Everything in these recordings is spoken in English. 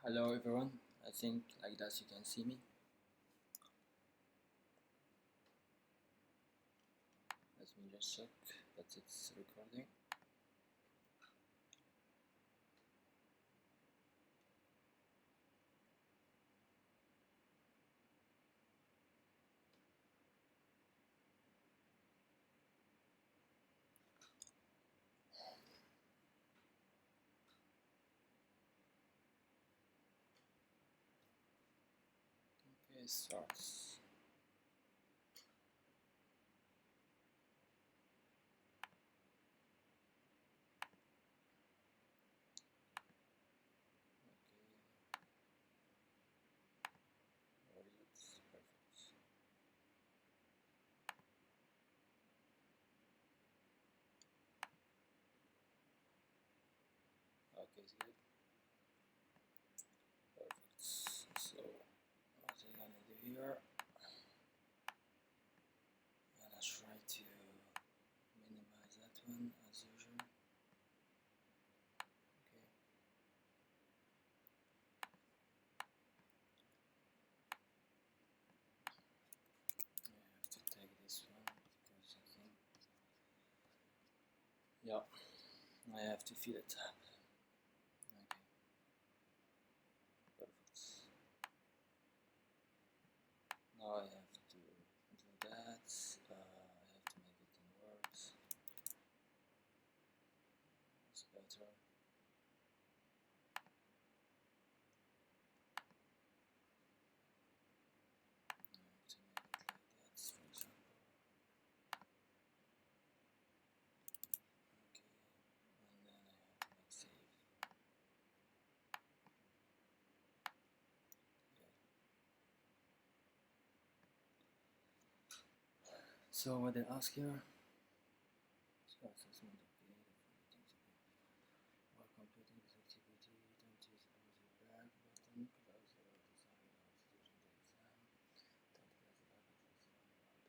Hello everyone, I think like that you can see me. Let me just check that it's recording. Okay, starts. Okay, where is it? Perfect. Okay, it's good. Perfect. So what I'm gonna do here, I'm gonna try to minimize that one as usual. Okay. I have to take this one because I think yeah, I have to fill it up. Okay, perfect. Now I have to do that. I have to make it in words. It's better. I have to make it like that, for example. Okay, and then I have to make save. Yeah. So what they ask here, assessment. Okay, the following to be while completing this activity, don't use the back button, close the design out during the exam. Don't press the back button while done.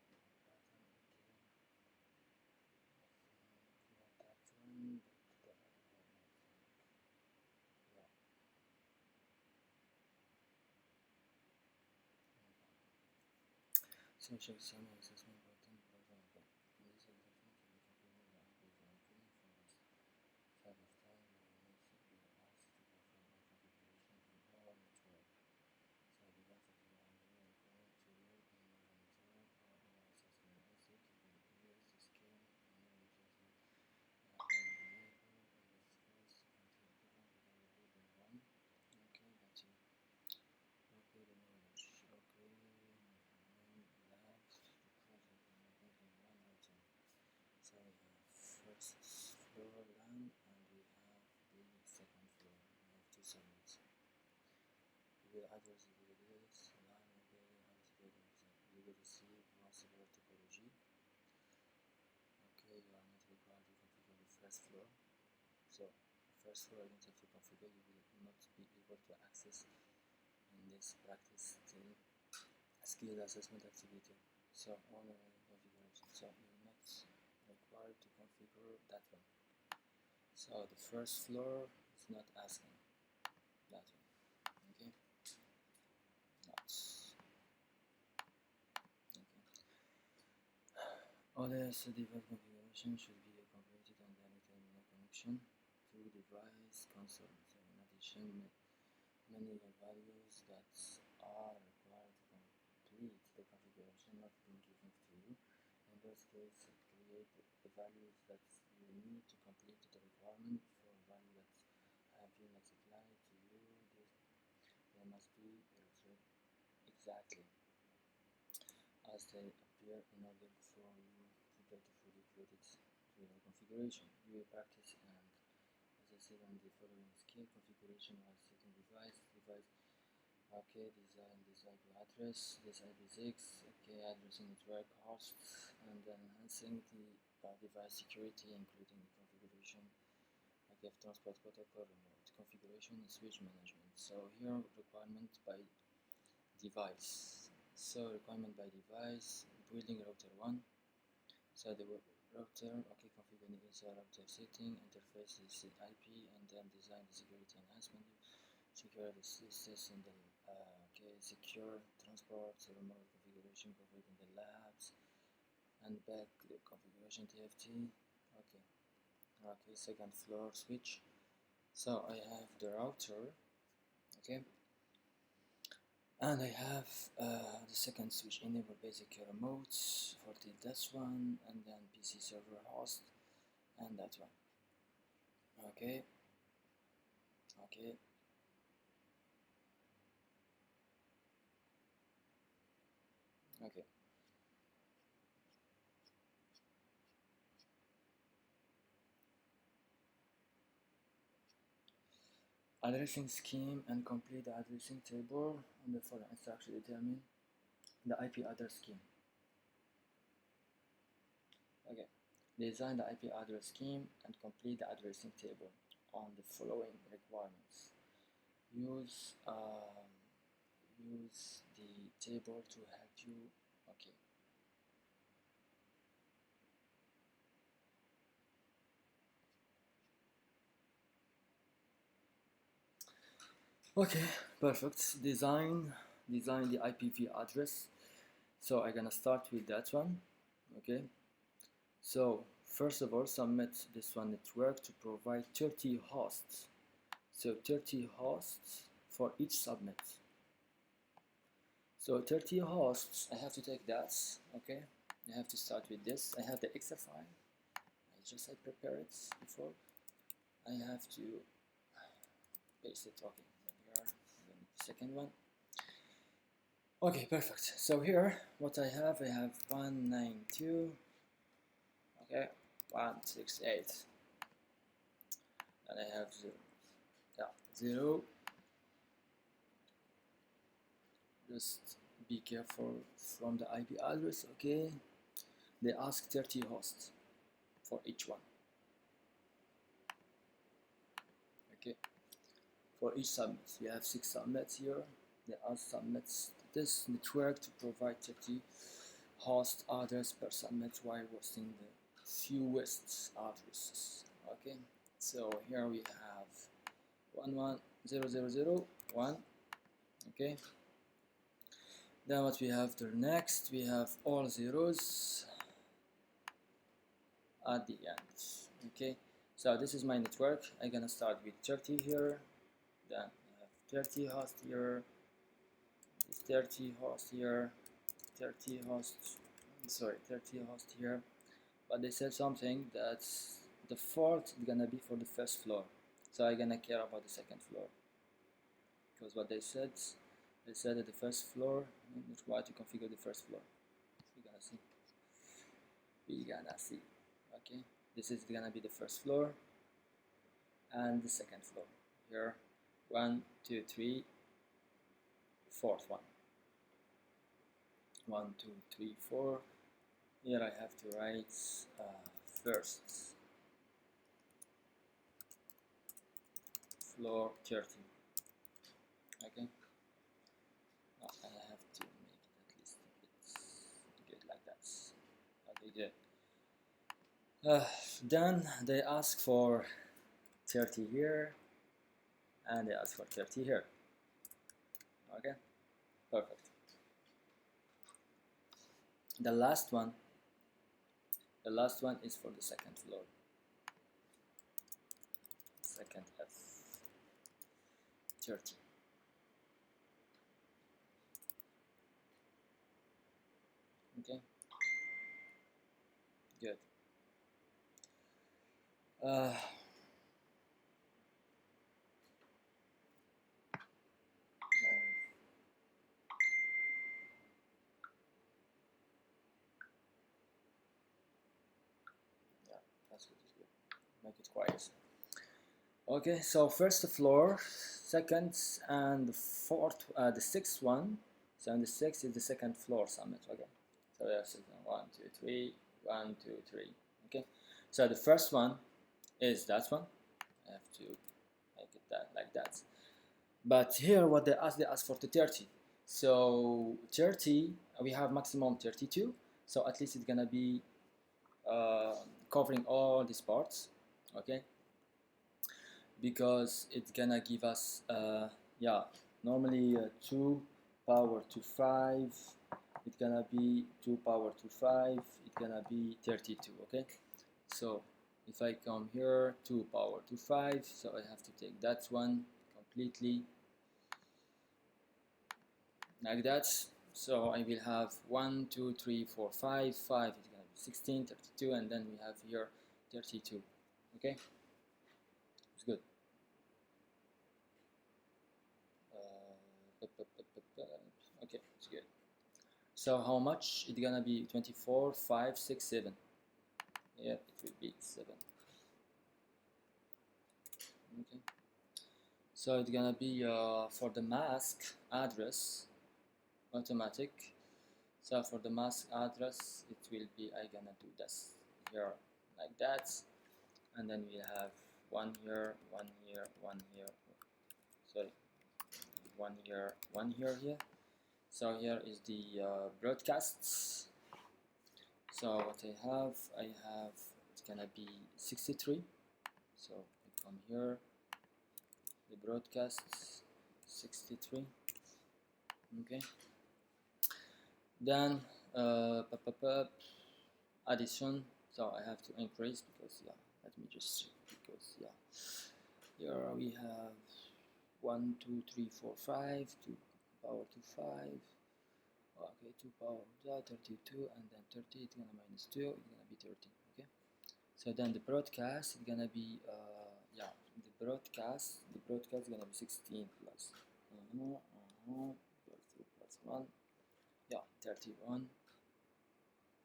Close automatically. Click the submit button. Okay. Not that one, but the other one I think. Yeah. So check summary assessment button program. In this assessment, you will configure the algorithm for this type of time. You will need to be asked to perform a configuration in all network. So the device of the algorithm according to you in the network or in our assessment method, you will use the scale and new users enable in this case to continue to configure the building one. Okay, that's it. Okay, the knowledge. Okay, labs, the project and the building one item. So we have first floor land and we have the second floor. We have two segments. We will address the database, land, okay, altogether. You will receive possible topology. Okay, you are not required to configure the first floor. So the first floor you don't have to configure, you will not be able to access in this practice skill assessment activity. So only configuration. So you're not required to configure that one. So the first floor is not asking that one. Okay. Not. Okay. Other device configuration should be completed and directed in a connection to device console. So in addition, many values that are required to complete the configuration not being given to you. In those cases, create the values that you need to complete the requirement for value that have been not applied to you. They must be exactly as they appear in order for you to get the fully created to your configuration. You will practice and as I said on the following skill configuration while setting device, okay, design this IP address, this IPv6, okay, addressing network hosts, and then enhancing the device security, including the configuration, okay, of transport protocol, remote configuration, and switch management. So here, requirement by device. So requirement by device, building router 1. So the router, okay, configure any user object setting, interface is IP, and then design the security enhancement, secure the system, the secure transport, remote configuration provided in the labs, and back the configuration TFT. Okay, second floor switch. So I have the router, okay, and I have the second switch enable basic remotes for this one, and then PC server host, and that one. Okay, okay, okay. Addressing scheme and complete the addressing table on the following instruction determine the IP address scheme. Okay, design the IP address scheme and complete the addressing table on the following requirements. Use the table to help you. Okay. Okay, perfect. Design the IPv address. So I'm gonna start with that one. Okay. So first of all, submit this one network to provide 30 hosts. So 30 hosts for each subnet. So 30 hosts, I have to take that. Okay, I have to start with this. I have the Excel file. I prepared it before. I have to paste it. Okay, here the second one. Okay, perfect. So here, what I have 192. Okay, 168. And I have 0. Yeah, 0. Just be careful from the IP address. Okay, they ask 30 hosts for each one. Okay, for each subnet, we have 6 subnets here. They ask subnets this network to provide 30 host address per subnet while hosting the fewest addresses. Okay, so here we have 1100001. Okay, then what we have there next, we have all zeros at the end. Okay, so this is my network. I'm gonna start with 30 here, then I have 30 hosts here, 30 hosts here, 30 hosts, 30 hosts here. But they said something that the fault is gonna be for the first floor, so I'm gonna care about the second floor, because what they said that the first floor, it's required to configure the first floor. We're gonna see. Okay, this is gonna be the first floor and the second floor. Here, 1 2 3, fourth one. 1 2 3 4. Here I have to write first floor 30. Okay, now I have to make it at least a bit good like that. Okay, good. Then they ask for 30 here, and they ask for 30 here. Okay, perfect. The last one is for the second floor. Second F 30. Okay, good. Make it quiet. Okay, so first floor, second, and the fourth, the sixth one. So the sixth is the second floor summit. Okay, so there's 1 2 3, 1 2 3. Okay, so the first one is that one. I have to make it like that. But here, what they ask for the 30. So 30, we have maximum 32. So at least it's gonna be covering all these parts, okay, because it's gonna give us yeah, normally 2 power to 5, it's gonna be 2 power to 5, it's gonna be 32, okay. So if I come here, 2 power to 5, so I have to take that one completely like that. So I will have 1 2 3 4 5 5, it's gonna be 16, 32, and then we have here 32, okay. It's good. Okay, it's good. So how much it's gonna be? 24, 5, 6, 7. Yeah, it will be 7. Okay. So it's gonna be for the mask address automatic. So for the mask address, it will be, I gonna do this here like that, and then we have one here, one here, one here. Sorry, one here, one here. So here is the broadcasts. So what I have, it's gonna be 63. So I come here, the broadcasts 63. Okay. Then addition. So I have to increase because yeah. Let me just see because yeah. Here we have 1, 2, 3, 4, 5, 2 power to 5. Okay, 2 power to 32, and then 30 it's gonna minus 2, it's gonna be 30. Okay. So then the broadcast is gonna be yeah, the broadcast is gonna be 16 plus plus 2 plus 1, yeah, 31.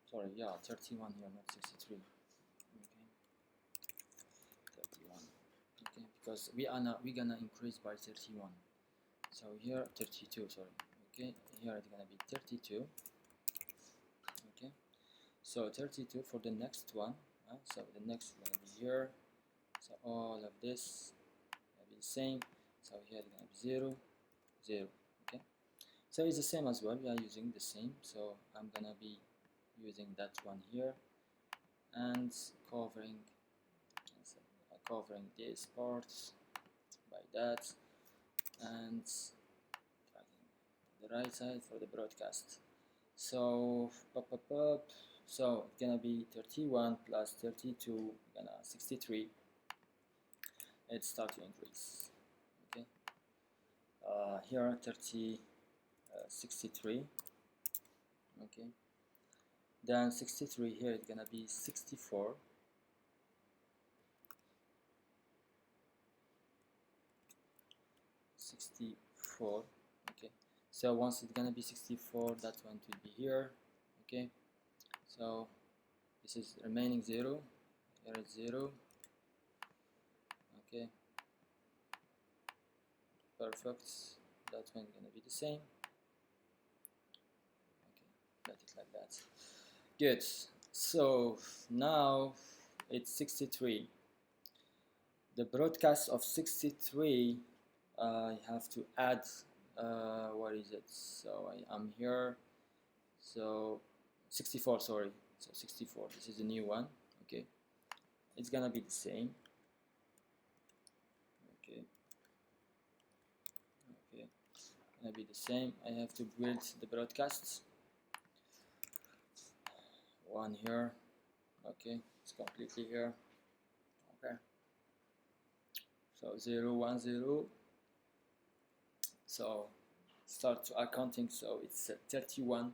Sorry, yeah, 31 here, not 63. Okay, 31. Okay, because we're gonna increase by 31. So here 32. Sorry. Okay, here it's gonna be 32. Okay, so 32 for the next one. So the next is gonna be here. So all of this will be the same. So here it's gonna be 0, 0. Okay, so it's the same as well. We are using the same. So I'm gonna be using that one here and covering these parts by that, and the right side for the broadcast. So so it's gonna be 31 plus 32, gonna 63. It start to increase. Okay, here 63. Okay, then 63 here it's gonna be 64. 64. Okay, so once it's gonna be 64, that one will be here. Okay, so this is remaining 0. Here is 0. Okay, perfect. That one is gonna be the same. Okay, let it like that. Good. So now it's 63. The broadcast of 63, I have to add what is it? So I'm here. So 64, sorry. So 64, this is the new one. Okay, it's gonna be the same. Okay, gonna be the same. I have to build the broadcasts. One here. Okay, it's completely here. Okay, so 0 1 0. So start accounting. So it's 31.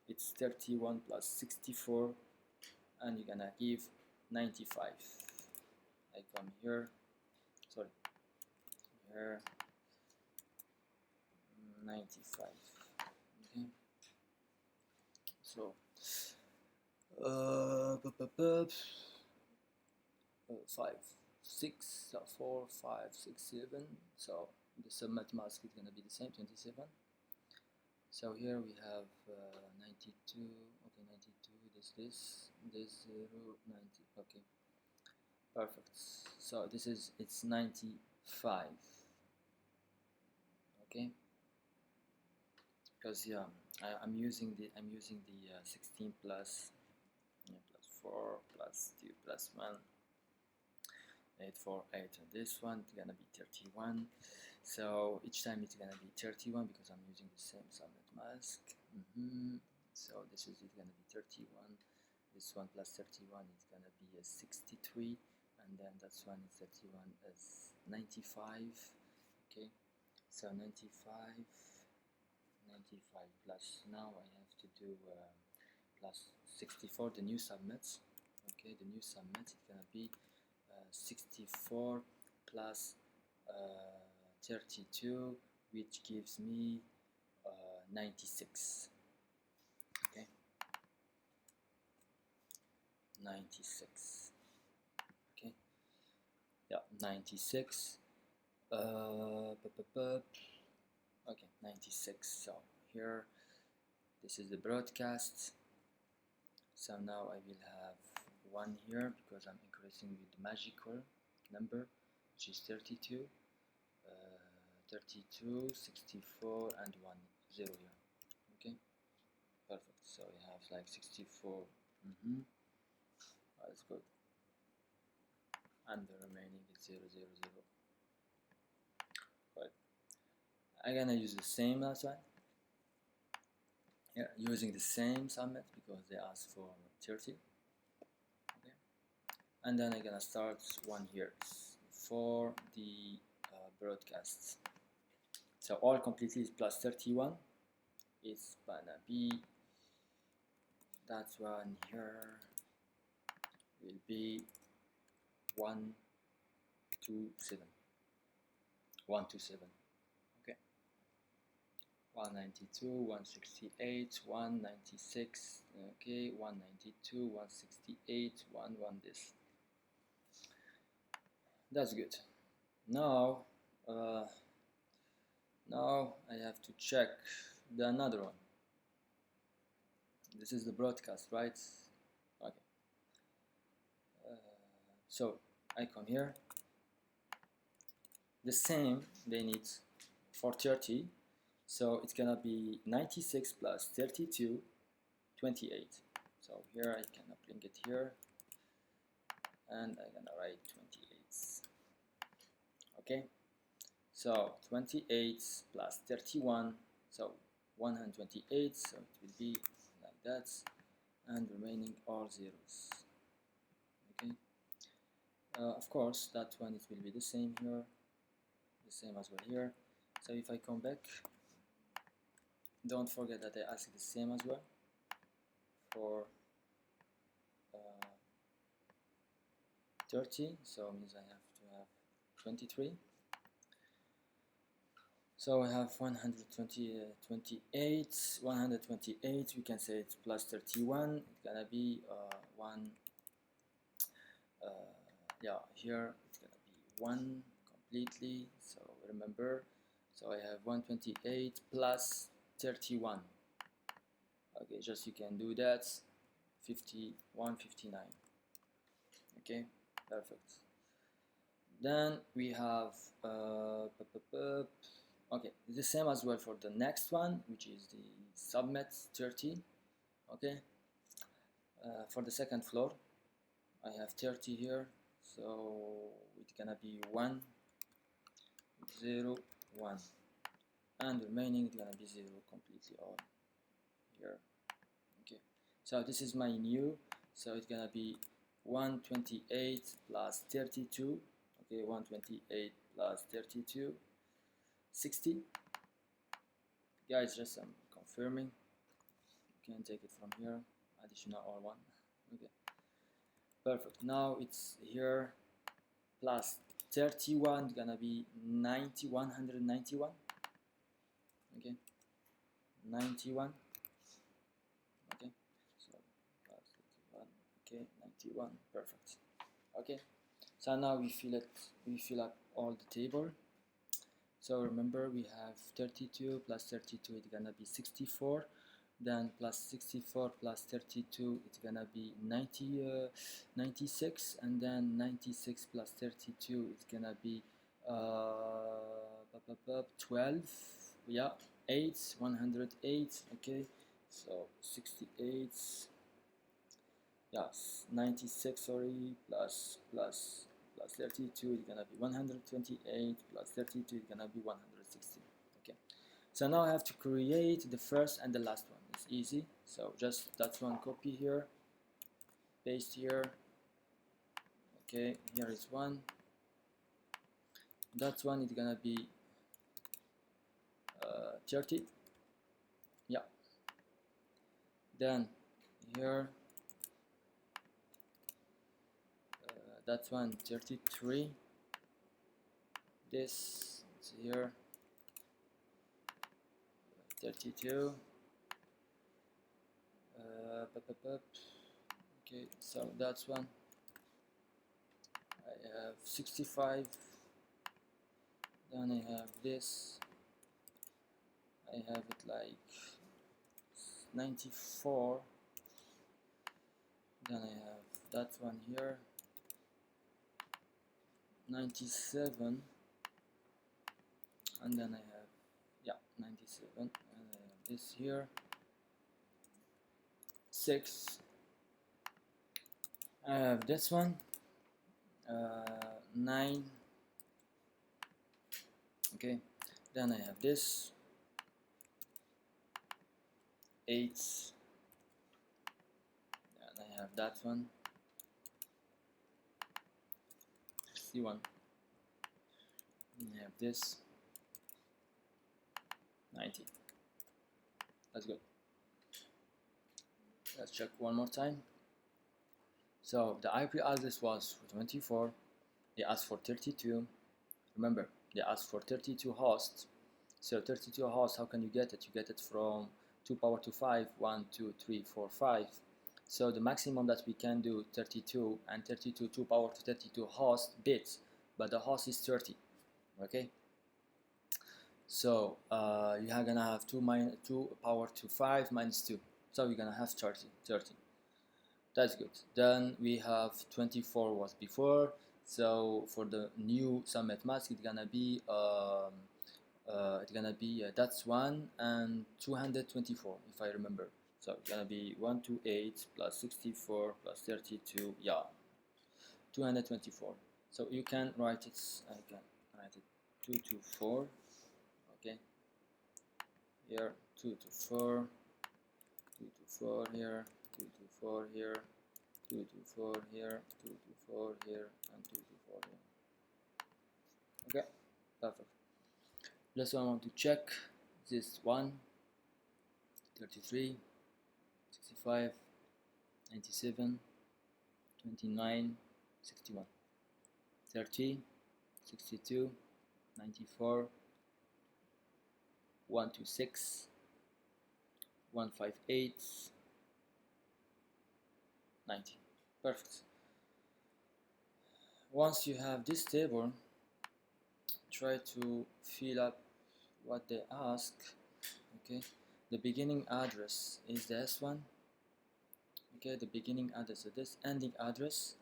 It's 31 plus 64, and you're gonna give 95. I come here. Sorry, here 95. Okay, so 5 6 4 5 6 7. So the submat mask is gonna be the same, 27. So here we have 92. Okay, 92. This 0 90. Okay, perfect. So this is, it's 95. Okay, because yeah, I'm using the 16 plus 4 plus 2 plus 1, 8, 4, 8, and this one is gonna be 31. So each time it's gonna be 31 because I'm using the same subnet mask. So this is it gonna be 31. This one plus 31 is gonna be a 63, and then that's one is 31 is 95. Okay, so 95 plus, now I have to do plus 64, the new subnets. Okay, the new subnet is gonna be 64 plus 32, which gives me 96. Okay, 96. Okay, yeah, 96. Okay, 96. So here, this is the broadcast. So now I will have 1 here because I'm increasing with the magical number, which is 32, 32, 64, and 1, 0 here. Okay, perfect. So we have like 64. That's good. And the remaining is 0, 0, 0. Good. I'm gonna use the same last one. Yeah, using the same subnet because they asked for 30. Okay, and then I'm gonna start 1 here for the broadcasts. So all completely is plus 31. It's gonna be that one here will be 127. 127. Okay. 192, 168, 196. Okay, 192, 168, 1 this. That's good. Now now I have to check the another one. This is the broadcast, right? Okay. So I come here. The same they need for 30. So it's gonna be 96 plus 32, 28. So here I can bring it here, and I'm gonna write 28. Okay. So 28 plus 31, so 128, so it will be like that, and remaining all zeros. Okay. Of course, that one it will be the same here, the same as well here. So if I come back, don't forget that I asked the same as well for 30, so means I have to have 23. So I have 128, 128, we can say it's plus 31, it's gonna be yeah, here it's gonna be 1 completely, so remember, so I have 128 plus 31. Okay, just you can do that, 51, 59. Okay, perfect. Then we have okay, the same as well for the next one, which is the subnet 30. Okay, for the second floor I have 30 here, so it's gonna be 1, 0, 1, and the remaining is gonna be 0 completely all here. Okay, so this is my new, so it's gonna be 128 plus 32. Okay, 128 plus 32, 60. Guys, just I'm confirming. You can take it from here, additional all 1. Okay, perfect. Now it's here plus 31, gonna be 191. Okay, 91. Okay, so plus 31. Okay, 91. Perfect. Okay, so now we fill up all the table. So remember, we have 32 plus 32, it's gonna be 64. Then plus 64 plus 32, it's gonna be 96. And then 96 plus 32, it's gonna be 12. Yeah, 108. Okay, so 68 yes, 96, sorry, plus 32 is gonna be 128, plus 32 is gonna be 160. Okay, so now I have to create the first and the last one. It's easy, so just that's one copy here, paste here. Okay, here is one. That one is gonna be 30. Yeah, then here that one 33. This is here 32. Okay, so that's one. I have 65. Then I have this. I have it like 94. Then I have that one here 97. And then I have, yeah, 97. And I have this here 6. I have this one 9. Okay, then I have this 8. And I have that one C1. And I have this 90. That's good. Let's check one more time. So the IP address was for 24. They asked for 32. Remember, they asked for 32 hosts. So 32 hosts, how can you get it? You get it from 2 power to 5, 1, 2, 3, 4, 5. So the maximum that we can do 32, and 32 2 power to 32 host bits, but the host is 30. Okay, so you are gonna have 2 power to 5 minus 2, so you're gonna have 30. That's good. Then we have 24 was before, so for the new submit mask it's gonna be that's 1 and 224 if I remember. So it's gonna be 128 plus 64 plus 32, yeah, 224. So you can write it, I can write it 224. Okay, here 224, 224 here, 224 here, 224 here, 224 here, and 224 here. Okay, perfect. Just I want to check this one 33, 65, 97, 29, 61, 30, 62, 94, 126, 158, 90. Perfect. Once you have this table, try to fill up what they ask. Okay, the beginning address is this one. Okay, the beginning address, so this ending address,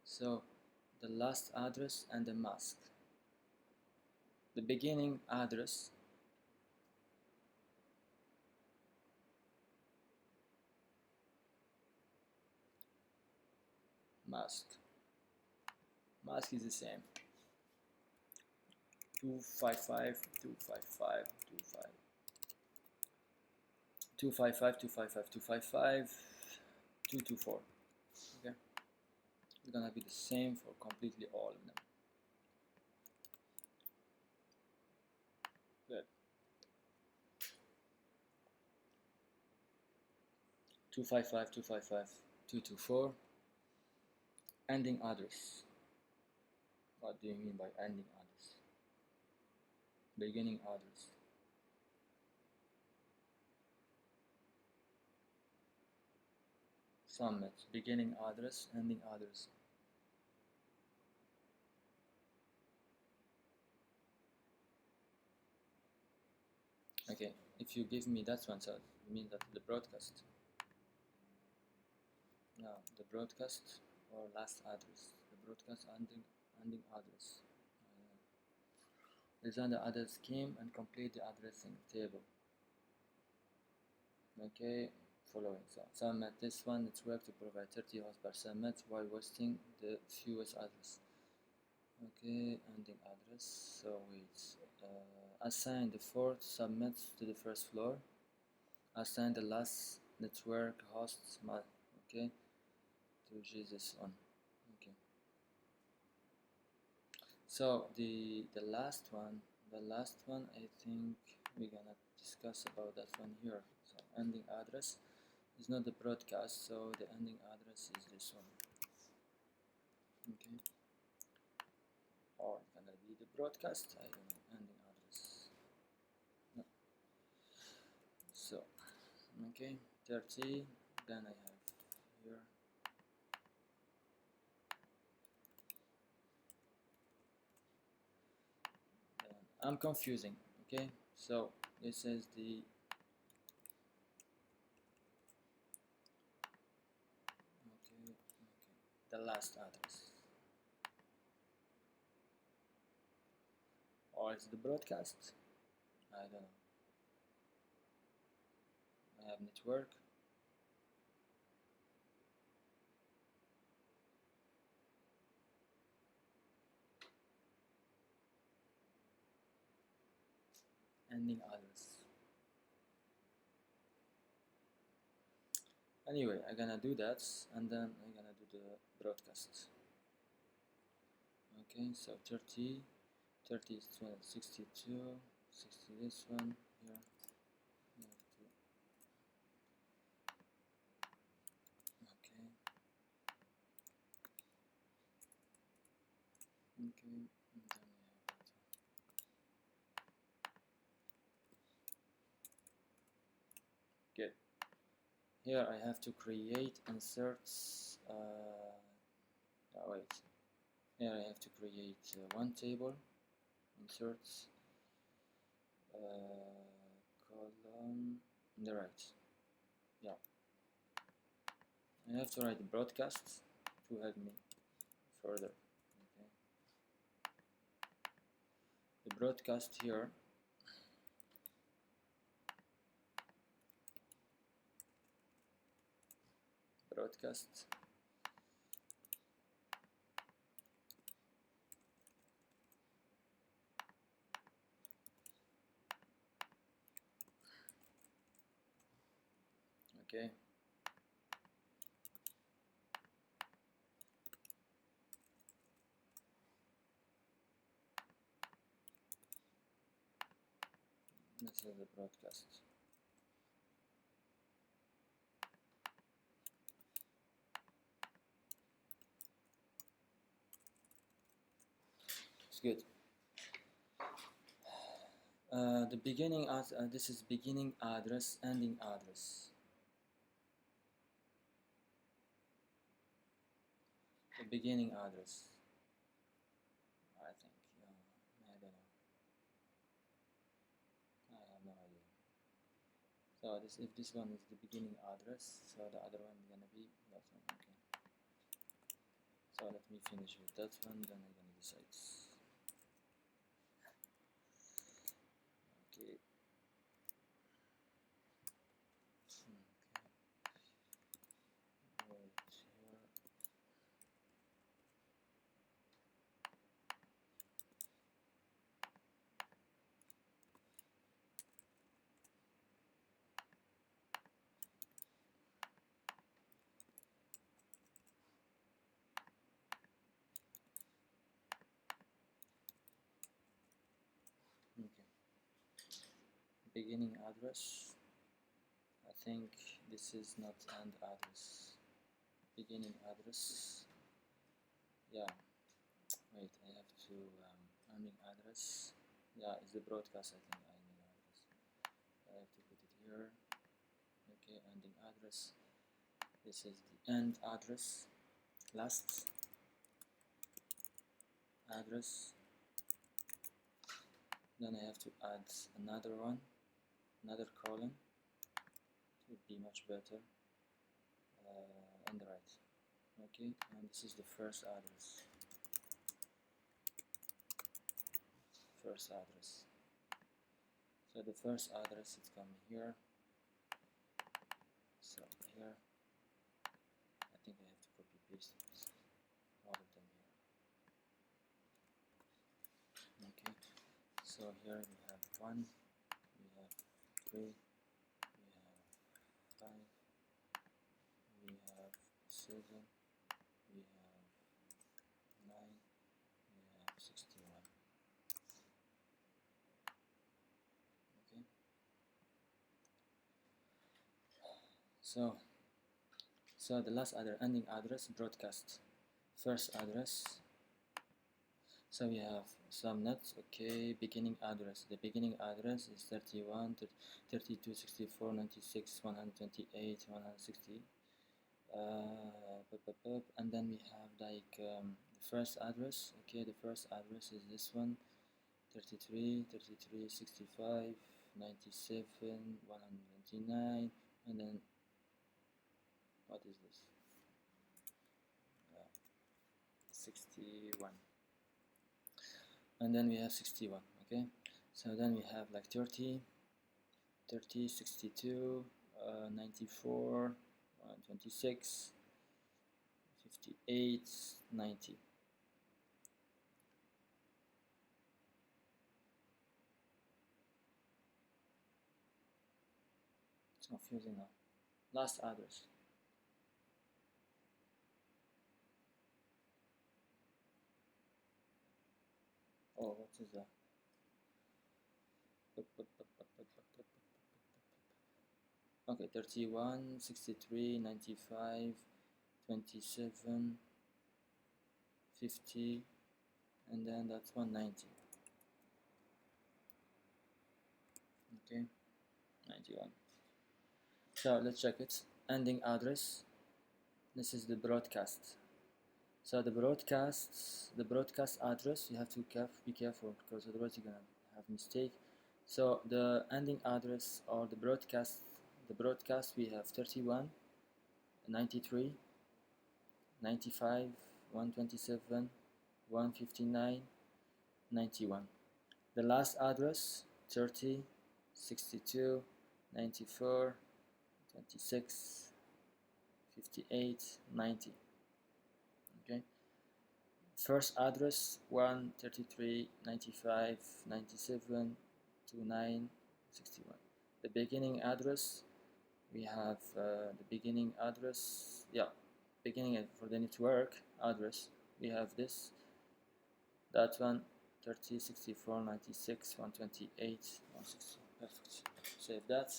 so the last address and the mask. The beginning address mask is the same, 255, 255, 255, 255, 255, 224. Okay, it's gonna be the same for completely all of them. Good. 255, 255, 224. Ending address. What do you mean by ending address? Beginning address. Submit. Beginning address, ending address. Okay, if you give me that one, so you mean that the broadcast. No, the broadcast or last address. The broadcast ending address. Design the address scheme and complete the addressing table. Okay, following. So subnet this one network to provide 30 hosts per subnet while wasting the fewest address. Okay, ending address. So wait, assign the fourth subnet to the first floor. Assign the last network host, okay, to Jesus on. Okay. So the last one, I think we're gonna discuss about that one here. So ending address is not the broadcast, so the ending address is this one. Okay. Or it's gonna be the broadcast, I don't know, ending address. No. So okay, 30, then I have here I'm confusing. Okay, so this is the the last address, or it's the broadcast. I don't know. I have network. Ending address. Anyway, I'm gonna do that, and then I'm gonna do the broadcast. Okay, so 30 is 62, 60 this one here. You have to, okay, okay, and then we have to, good. Here I have to create inserts. Oh wait. Here I have to create one table, inserts, column, on the right. Yeah. I have to write the broadcast to help me further. Okay. The broadcast here. Broadcast. Okay. This is the broadcast. It's good. The beginning this is beginning address, ending address. The beginning address. I think. I don't know. I have no idea. So if this one is the beginning address, so the other one is gonna be that one. Okay. So let me finish with that one, then I'm gonna decide. Okay. Right here. Okay. Beginning address. I think this is not end address. Beginning address. Yeah. Wait, I have to ending address. Yeah, it's the broadcast. I think I need address. I have to put it here. Okay, ending address. This is the end address. Last address. Then I have to add another one, another column. It would be much better on the right. Okay, and this is the first address. First address. So the first address is coming here. So here I think I have to copy paste all of them here. Okay, so here we have 1, we have 3, we have 5, we have 7, we have 9, we have 61. Okay, so the last ending address, broadcast first address. So we have subnets. Okay, beginning address. The beginning address is 31, 32, 64, 96, 128, 160. And then we have like the first address. Okay, the first address is this one, 33, 33, 65, 97, 129, and then what is this? 61. And then we have 61. Okay, so then we have like 30, 30, 62, 94, 26, 58, 90. It's confusing now. Last address. Oh, what is that? Okay, 31, 63, 95, 27, 50, and then that's 190. Okay, 91. So let's check it. Ending address. This is the broadcast. So the broadcast address, you have to be careful because otherwise you're gonna have mistake. So the ending address or the broadcast we have 31, 93, 95, 127, 159, 91. The last address 30, 62, 94, 26, 58, 90. Okay. First address 1, 33, 95, 97, 29, 61. The beginning address, we have the beginning address, beginning for the network address, we have this, that one, 30, 64, 96, 128, 160. Perfect. Save that.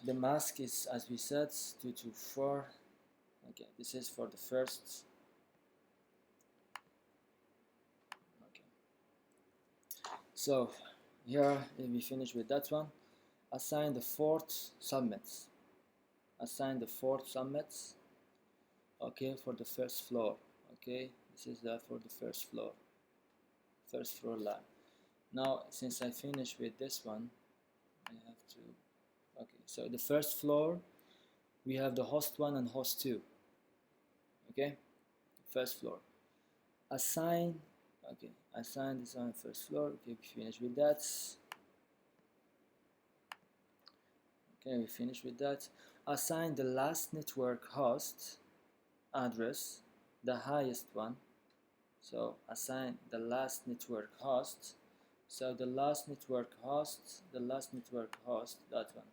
The mask is, as we said, 224. Okay, this is for the first. Okay. So here we finish with that one. Assign the fourth subnets. Assign the fourth subnets. Okay, for the first floor. Okay, this is that for the first floor LAN. Now since I finished with this one, I have to, okay, so the first floor we have the host 1 and host 2. Okay, first floor. Assign, okay, assign this on first floor. Okay, we finish with that. Okay, we finish with that. Assign the last network host address, the highest one. So assign the last network host. So the last network host, that one.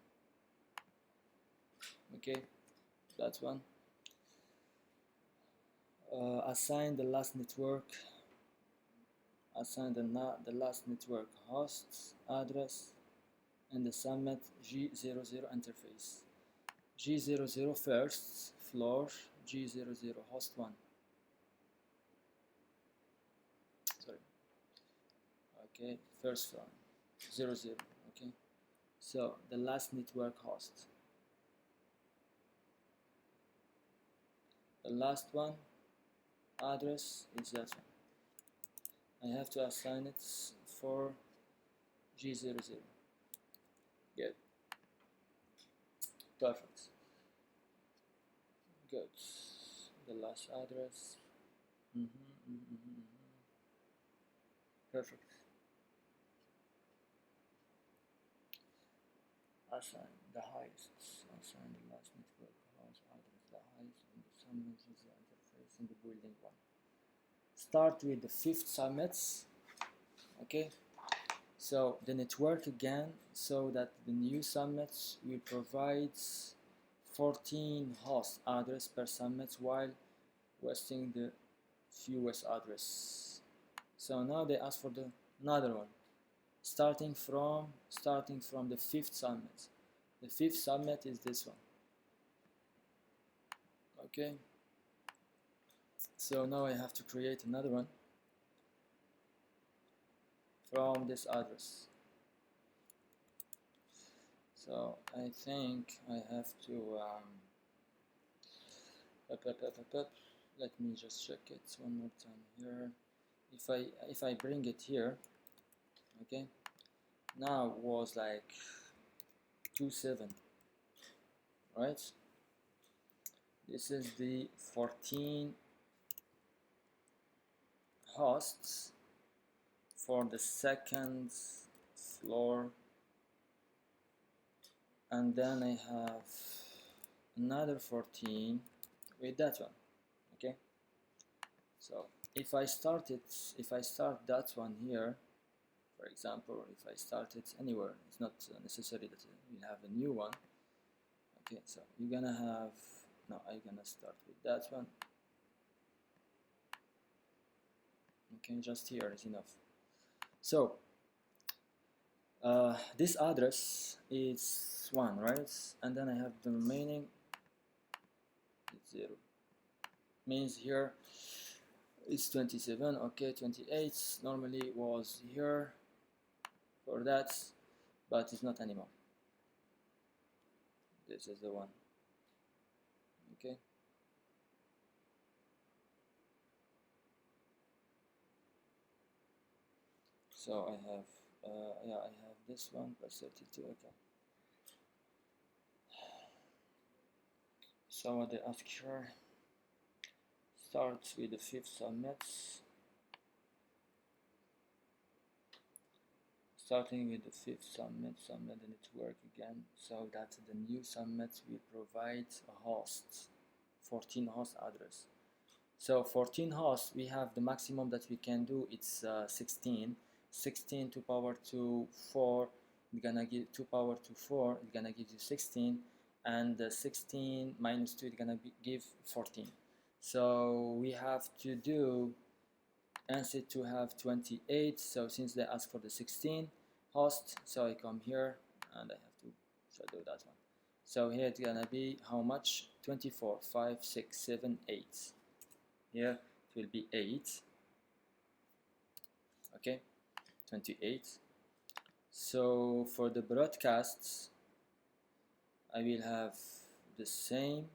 Okay, that one. Assign the last network. Assign the last network host address and the subnet G00 interface. G00 first floor, G00 host 1. Sorry. Okay, first floor, 00. Okay, so the last network host. The last one address is that one. I have to assign it for G00. Good. Perfect. Good. The last address. Perfect. Assign the highest. Assign manages the interface in the building one. Start with the 5th subnets. Okay, so the network again, so that the new subnets will provide 14 host address per subnet while wasting the fewest address. So now they ask for another one, starting from the 5th subnet. The 5th subnet is this one. Okay, so now I have to create another one from this address. So I think I have to let me just check it one more time here. If I bring it here, okay, now was like 27, right? This is the 14 hosts for the 2nd floor, and then I have another 14 with that one. Okay, so if I start that one here, for example, if I start it anywhere, it's not necessary that we have a new one. Okay, so you're gonna have, no, I'm gonna start with that one. Okay, just here is enough. So this address is 1, right? And then I have the remaining 0. Means here it's 27. Okay, 28 normally was here for that, but it's not anymore. This is the one. Okay, so I have yeah, I have this one plus 32. Okay, so what they ask here starts with the 5th subnets, starting with the 5th subnet the network again, so that the new subnet will provide a host, 14 host address. So 14 hosts, we have the maximum that we can do, it's 16 to power to 4, it's gonna give 2 power to 4, it's gonna give you 16, and 16 minus 2 is gonna give 14. So we have to do answer to have 28. So since they ask for the 16 host, so I come here and I have to shadow that one. So here it's gonna be how much? 24, 5, 6, 7, 8. Here it will be 8. Okay, 28. So for the broadcasts, I will have the same,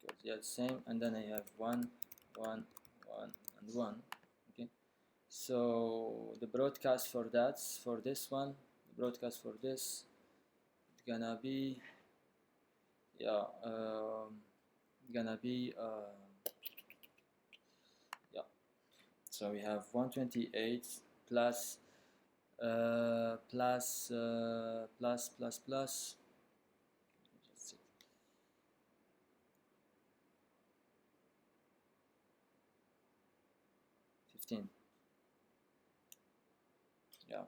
because they are the same, and then I have 1, 1, 1, and 1. Okay, so the broadcast for that, for this one, the broadcast for this, it's gonna be, yeah, gonna be, yeah. So we have 128 plus plus just 15. Yeah,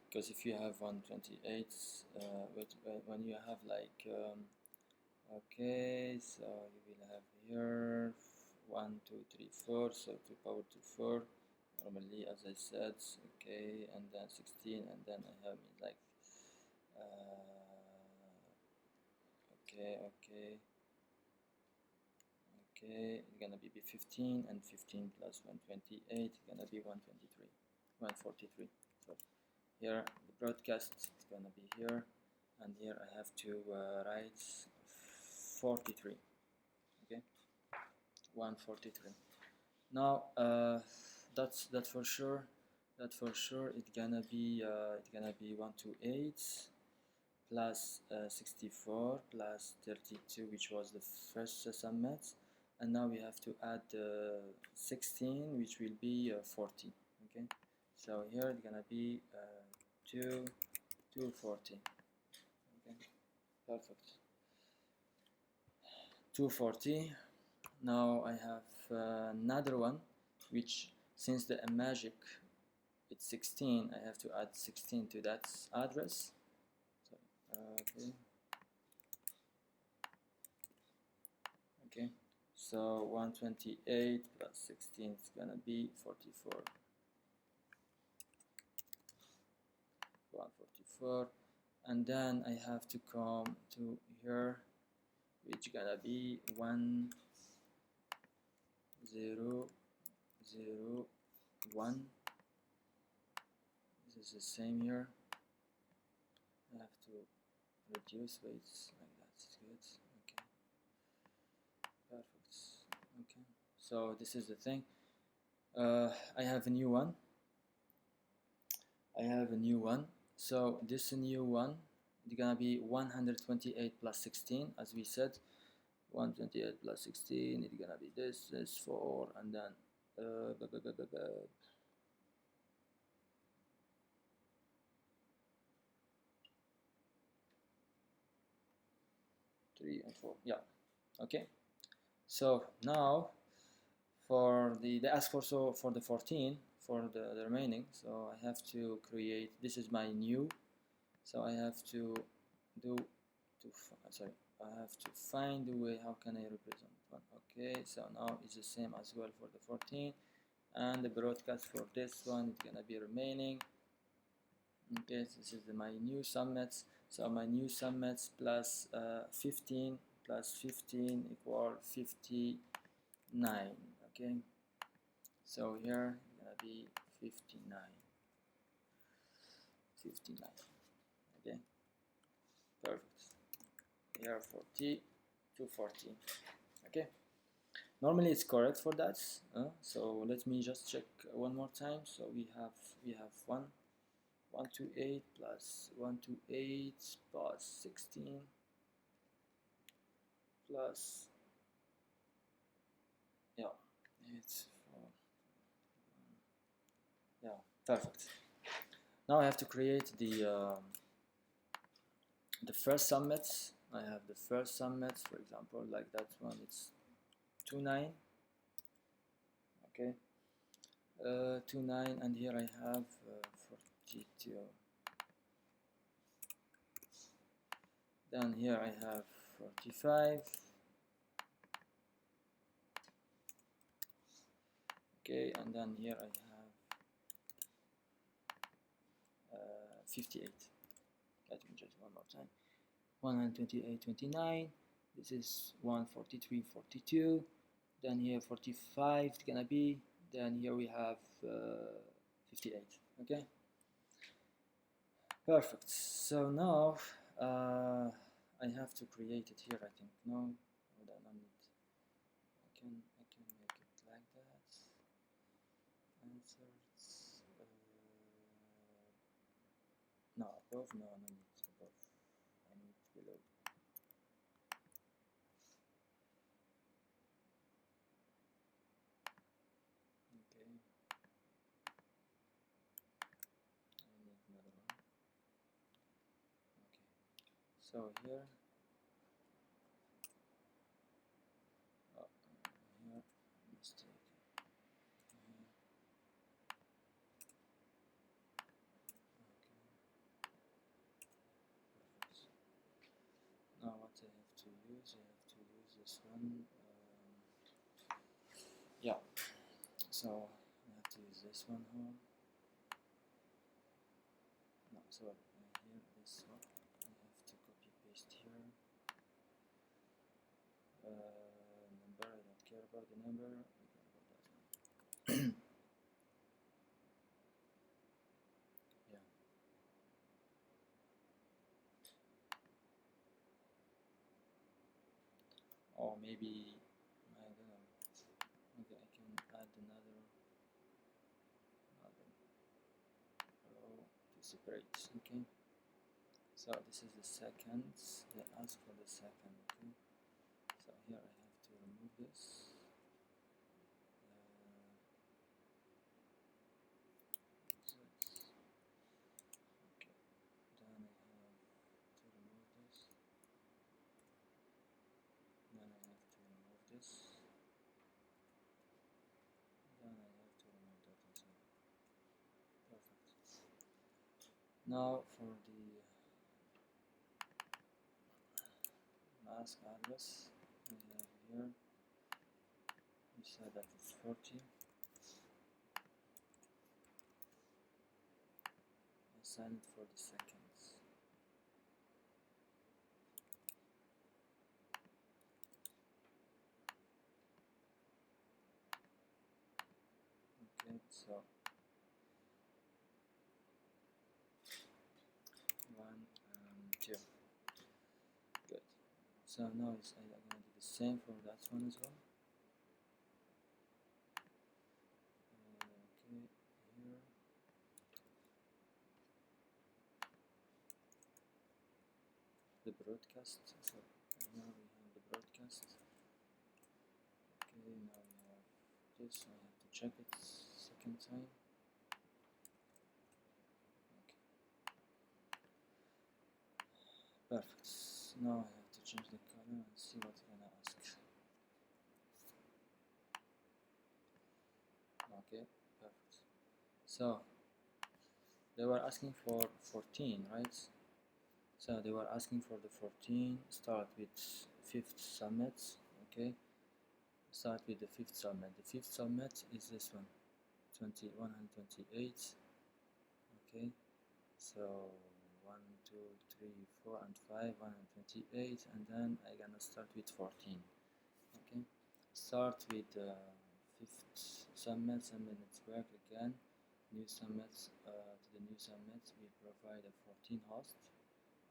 because if you have 128, when you have like okay, so you will have here 1, 2, 3, 4, so 2 power to 4 normally, as I said. Okay, and then 16, and then I have like okay, it's gonna be 15, and 15 plus 128 is gonna be 123, 143. So here the broadcast is gonna be here, and here I have to write 43. Okay, 143. Now that's for sure. That for sure it's gonna be 128 plus 64 plus 32, which was the first subnet, and now we have to add 16, which will be 40. Okay, so here it's gonna be 240. Okay, perfect. 240. Now I have another one, which since the magic it's 16, I have to add 16 to that address. So, okay, so 128 plus 16 is gonna be 44. 144, and then I have to come to here, which gonna be 1 0 0 1. This is the same here. I have to reduce weights like that. It's good. Okay, perfect. Okay, so this is the thing. I have a new one. So this new one is gonna be 128 plus 16, as we said. 128 plus 16 is gonna be this 4, and then 3 and 4. Yeah, okay. So now for they ask for the 14 for the remaining, so I have to create, this is my new, so I have to I have to find a way how can I represent one. Okay, so now it's the same as well for the 14, and the broadcast for this one is gonna be remaining. Okay, so this is my new summits. So my new summits plus 15 plus 15 equal 59. Okay, so here it's gonna be 59. Okay, perfect. Here 40 to 40. Okay, normally it's correct for that. So let me just check one more time. So we have 128 plus 128 plus 16 plus, yeah, it's 4. Yeah, perfect. Now I have to create the first summits. I have the first summits, for example, like that one, it's 29. Okay, 29, and here I have 42. Then here I have 45. Okay, and then here I have 58. Let me just one more time. 128, 29. This is 143, 42. Then here 45 it's gonna be. Then here we have 58. Okay, perfect. So now I have to create it here. I think no, hold on, I need. I can make it like that. Inserts. No, above. No, no need above. I need below. Okay. I need another one. Okay. So here. Oh, here mistake. Here. Okay. Perfect. Now what I have to use? I have to use this one. Yeah. So I have to use this one here. No, sorry. Here this one. I have to copy paste here. Number. I don't care about the number. I care about that one. Yeah. Or maybe I don't know. Okay, I can add another row to separate. Okay. So this is the second. They ask for the second. Okay. So here I have to remove this. Okay. Then I have to remove this. Then I have this. Then I have to remove that as well. Perfect. Now for the mask address we have here, we said that it's 40. Assign it for the seconds. Okay, so 1 and 2. Good. So now I'm gonna do the same for that one as well. Okay, here. The broadcast. So now we have the broadcast. Okay, now we have this. I have to check it second time. Okay. Perfect. Now I have to change the color and see what it's gonna ask. Okay, perfect. So they were asking for 14, right? So they were asking for the 14. Start with fifth summit. Okay. Start with the fifth summit. The fifth summit is this one, 128. Okay. So 1, 2, 3, 4, and 5, 128, and then I'm gonna start with 14. Okay. Start with the fifth summit network again. New summit. To the new summit, we provide a 14 host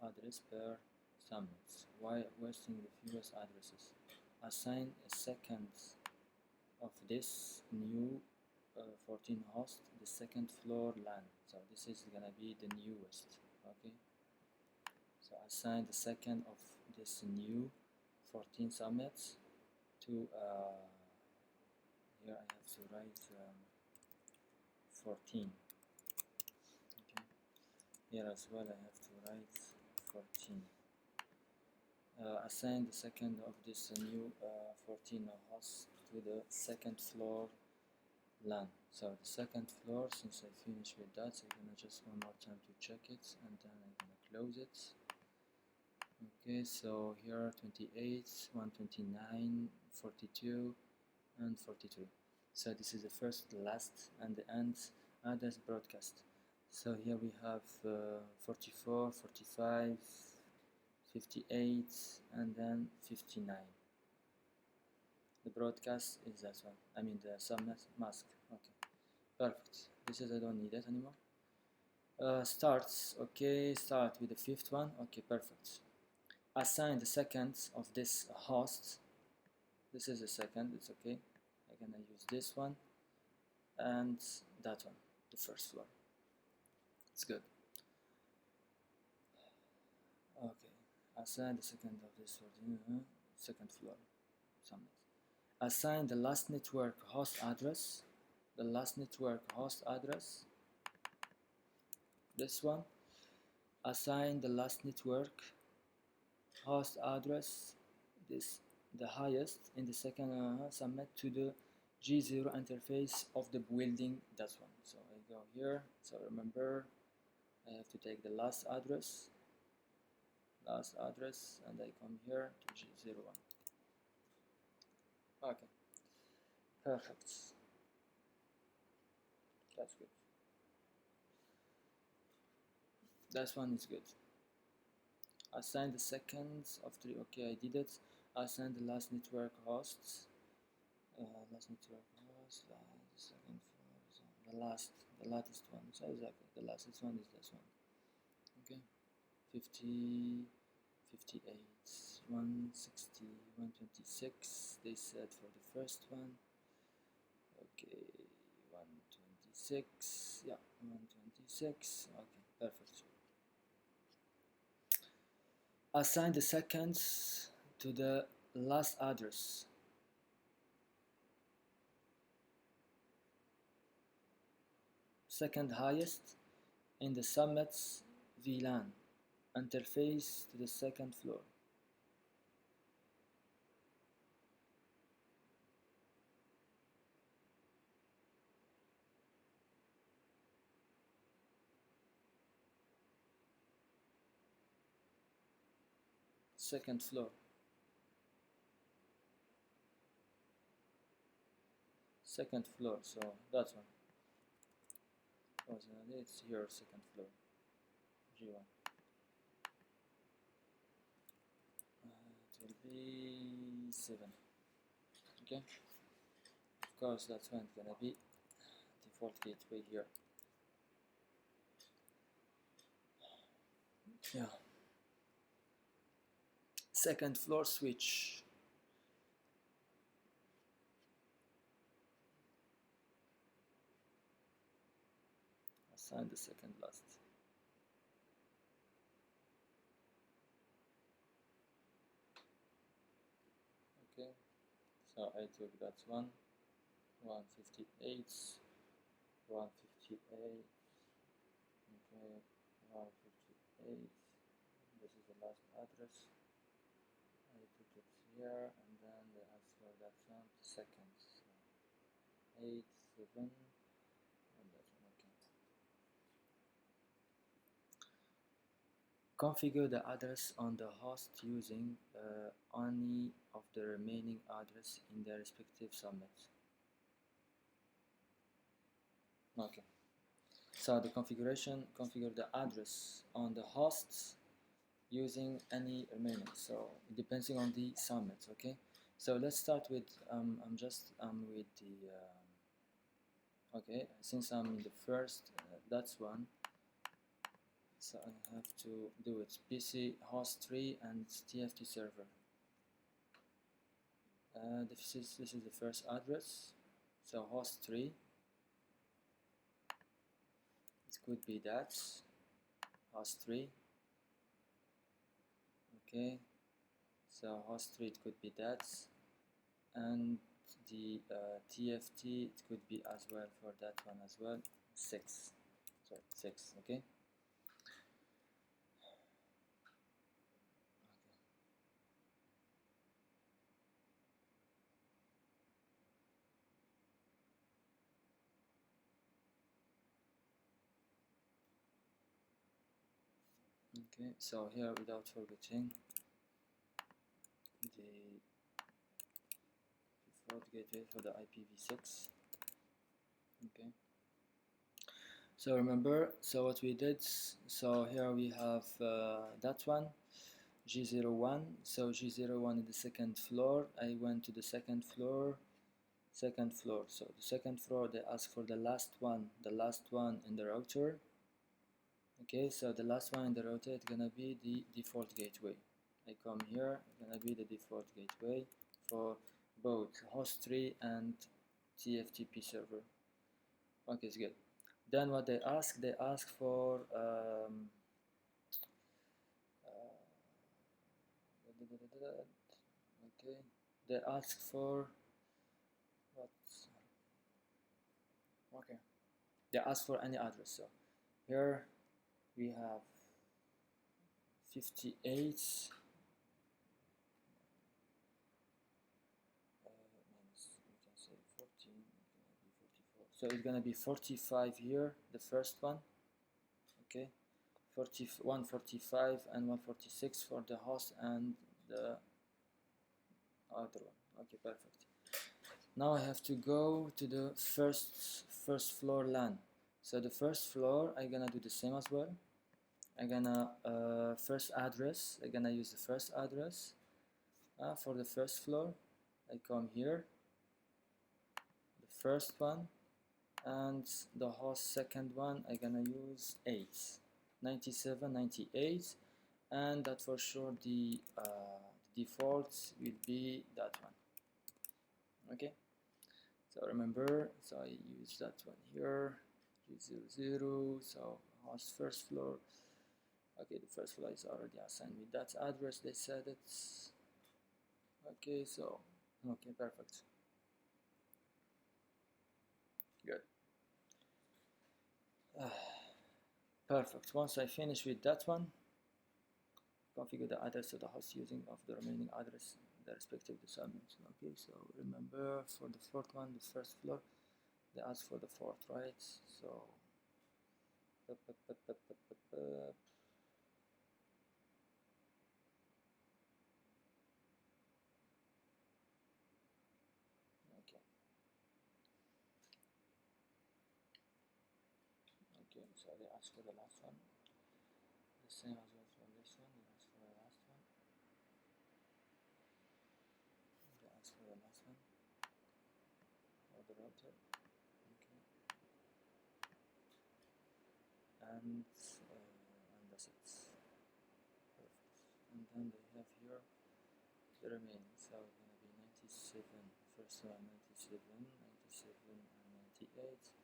address per summit. Why wasting the fewest addresses? Assign a second of this new 14 host, the second floor LAN. So this is gonna be the newest. Okay. So assign the second of this new 14 summits to here I have to write 14. Okay. Here as well I have to write 14. Assign the second of this new 14 hosts to the second floor LAN. So the second floor, since I finished with that, I'm gonna just one more time to check it, and then I'm gonna close it. Okay, so here 28, 129, 42, and 43. So this is the first, last, and the end address broadcast. So here we have 44, 45, 58, and then 59. The broadcast is that one. I mean the subnet mask. Okay, perfect. This is I don't need it anymore. Starts. Okay, start with the fifth one. Okay, perfect. Assign the second of this host. This is the second. It's okay. I'm gonna use this one and that one, the first floor. It's good. Okay. Assign the second of this second floor. Summit. Assign the last network host address. The last network host address. This one. Assign the last network host address. This the highest in the second submit to the G0 interface of the building. That one. So I go here. So remember, I have to take the last address, and I come here to G01. Okay, perfect. That's good. That one is good. Assign the seconds of 3. Okay, I did it. Assign the last network hosts. Last network host. The second floor. The latest one. So exactly, the latest one is this one. Okay, 50, 58, 160, 126. They said for the first one. Okay, 126. Yeah, 126. Okay, perfect. Assign the seconds to the last address. Second highest in the summit's VLAN interface to the second floor. second floor. Second floor, so that one. Originally it's here, second floor, G1. It will be 7. Okay. Of course, that's when it's gonna be default gateway here. Yeah. Second floor switch. Assign the second last. Okay. So I took that one. 158. 158. Okay. 158. This is the last address. I took it here, and then they asked for that one second. So 8, 7, and that one. Okay. Configure the address on the host using any of the remaining address in their respective subnets. Okay. So the configure the address on the hosts using any remaining. So depending on the subnets. Okay. So let's start with I'm with the okay, since I'm in the first that's one. So I have to do it PC host 3 and TFT server. This is the first address. So host 3. It could be that host 3. Okay. So host 3 it could be that, and the TFT it could be as well for that one as well. 6. Sorry, 6. Okay. Okay, so here without forgetting the default gateway for the IPv6. Okay, so remember, so what we did, so here we have that one, G01. So G01 is the second floor. I went to the second floor. So the second floor they ask for the last one in the router. Okay, so the last one in the router is gonna be the default gateway. I come here, gonna be the default gateway for both host 3 and TFTP server. Okay, it's good. Then what they ask for okay, they ask for what? Okay, they ask for any address. So here we have 58 minus, we can say 14, so it's gonna be 45 here, the first one. Okay, 145 and 146 for the host and the other one. Okay, perfect. Now I have to go to the first floor LAN. So the first floor I'm gonna do the same as well. I'm gonna first address, I'm gonna use the first address for the first floor. I come here, the first one, and the host second one I'm gonna use 8, 97, 98, and that for sure the default will be that one. Okay, so remember, so I use that one here, G00, so host first floor. Okay, the first floor is already assigned with that address, they said it's okay. So okay, perfect, good. Perfect. Once I finish with that one, configure the address of the host using of the remaining address in the respective subnets. Okay, so remember for the fourth one, the first floor, they ask for the fourth, right? So So they ask for the last one. The same as well for this one. They ask for the last one. They ask for the last one. Or the router. Okay. And that's it. Perfect. And then they have here the remaining. So it's gonna be 97. First one 97, 97, and 98.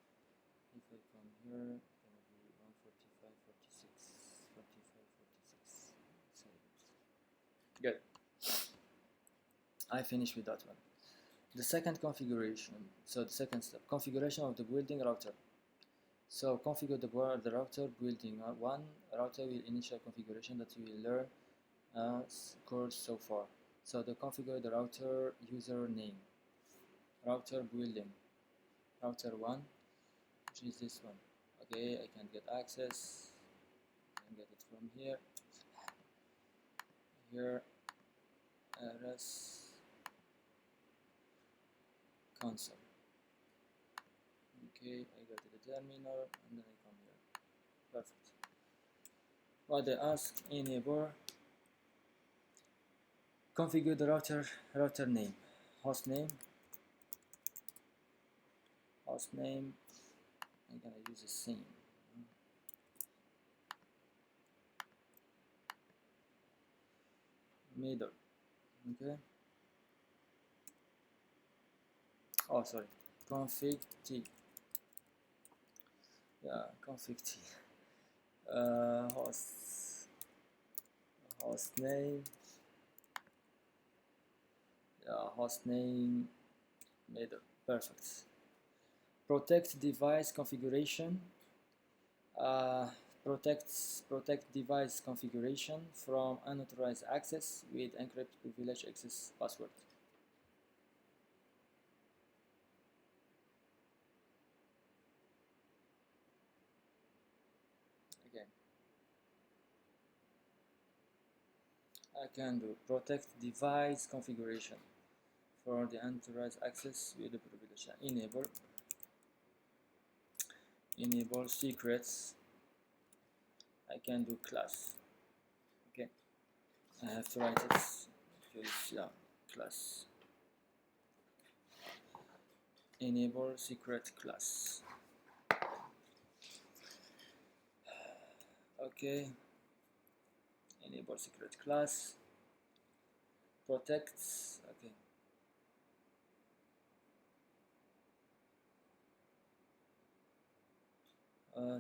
If I come here, it's gonna be 145, 46, 45, 46. Good. I finished with that one. The second configuration. So the second step, configuration of the building router. So configure the router building. One router will initial configuration that you will learn course so far. So the configure the router username, router building, router 1, which is this one. Okay, I can get access. I can get it from here. Here, rs console. Okay, I go to the terminal and then I come here. Perfect. What they ask, enable, configure the router name, host name. I'm gonna use the same. Middle. Okay. Oh, sorry. Config T. Yeah, config T. Host name. Yeah, host name. Middle. Perfect. Protect device configuration. Protect device configuration from unauthorized access with encrypted privilege access password. Again, I can do protect device configuration for the unauthorized access with the privilege. Enable secrets. I can do class. Okay, I have to write it because yeah, class. Enable secret class. Okay, enable secret class. Protects. Okay.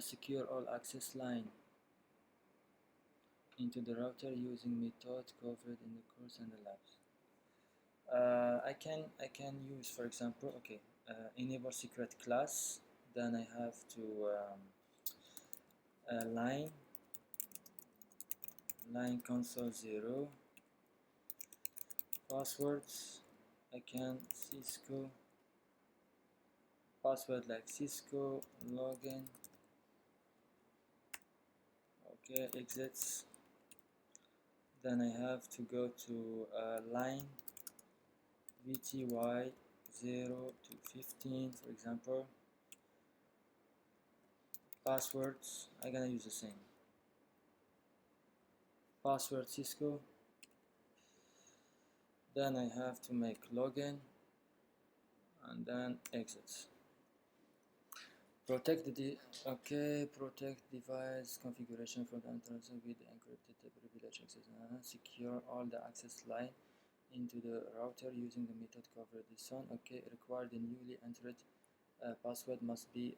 Secure all access line into the router using method covered in the course and the labs. I can use, for example, okay, enable secret class. Then I have to line console 0 passwords. I can Cisco password like Cisco login. Okay, exits. Then I have to go to line VTY 0 to 15, for example. Passwords, I'm gonna use the same. Password Cisco. Then I have to make login and then exits. Protect device configuration from the internet with encrypted privilege access. Secure all the access line into the router using the method covered this one. Okay, require the newly entered password must be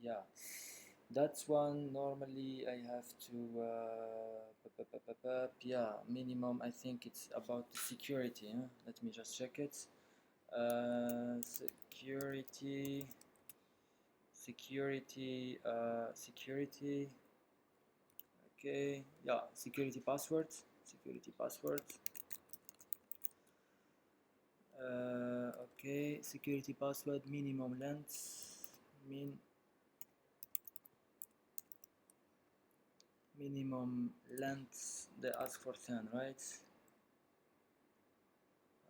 yeah, that's one. Normally I have to yeah, minimum. I think it's about the security. Let me just check it. Security. Okay, yeah, security password. Okay, security password minimum length minimum length. They ask for 10, right?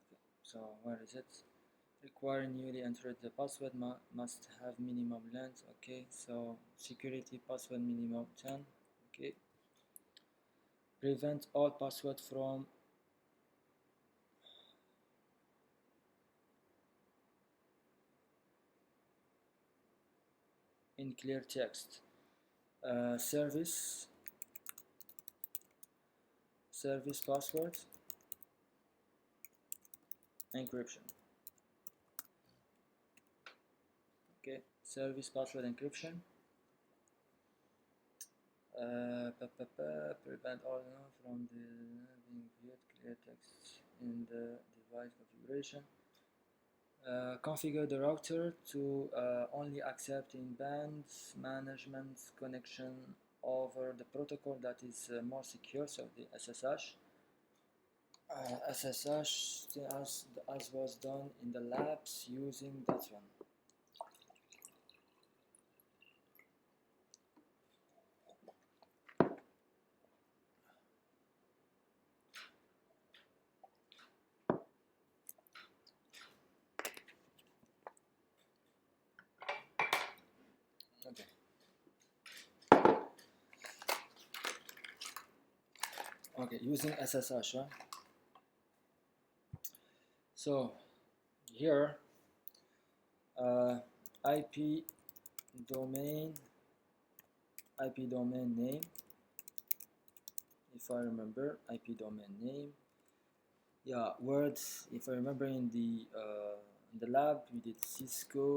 Okay, so where is it? require newly entered the password must have minimum length. Okay, so security password minimum 10. Okay, prevent all password from in clear text. Service password encryption. Okay, service password encryption. Prevent all from the being viewed clear text in the device configuration. Configure the router to only accept in-band management connection over the protocol that is more secure, so the SSH. SSH as was done in the labs using that one. Okay. Okay, using SSH, right? So here, IP domain name, if I remember, IP domain name. Yeah, words. If I remember in the lab, we did cisco.com.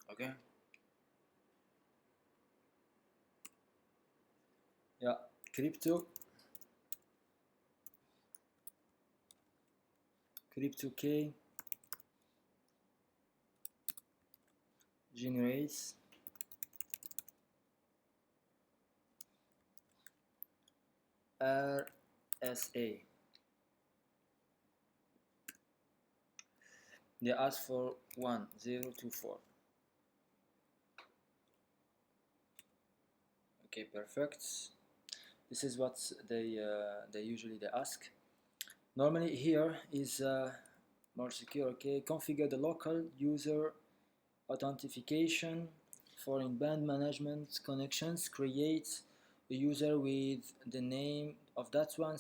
Okay. Yeah, crypto K generates RSA. They ask for 1024. Okay, perfect. This is what they usually ask. Normally here is more secure. Okay, configure the local user authentication for in-band management connections. Create a user with the name of that one,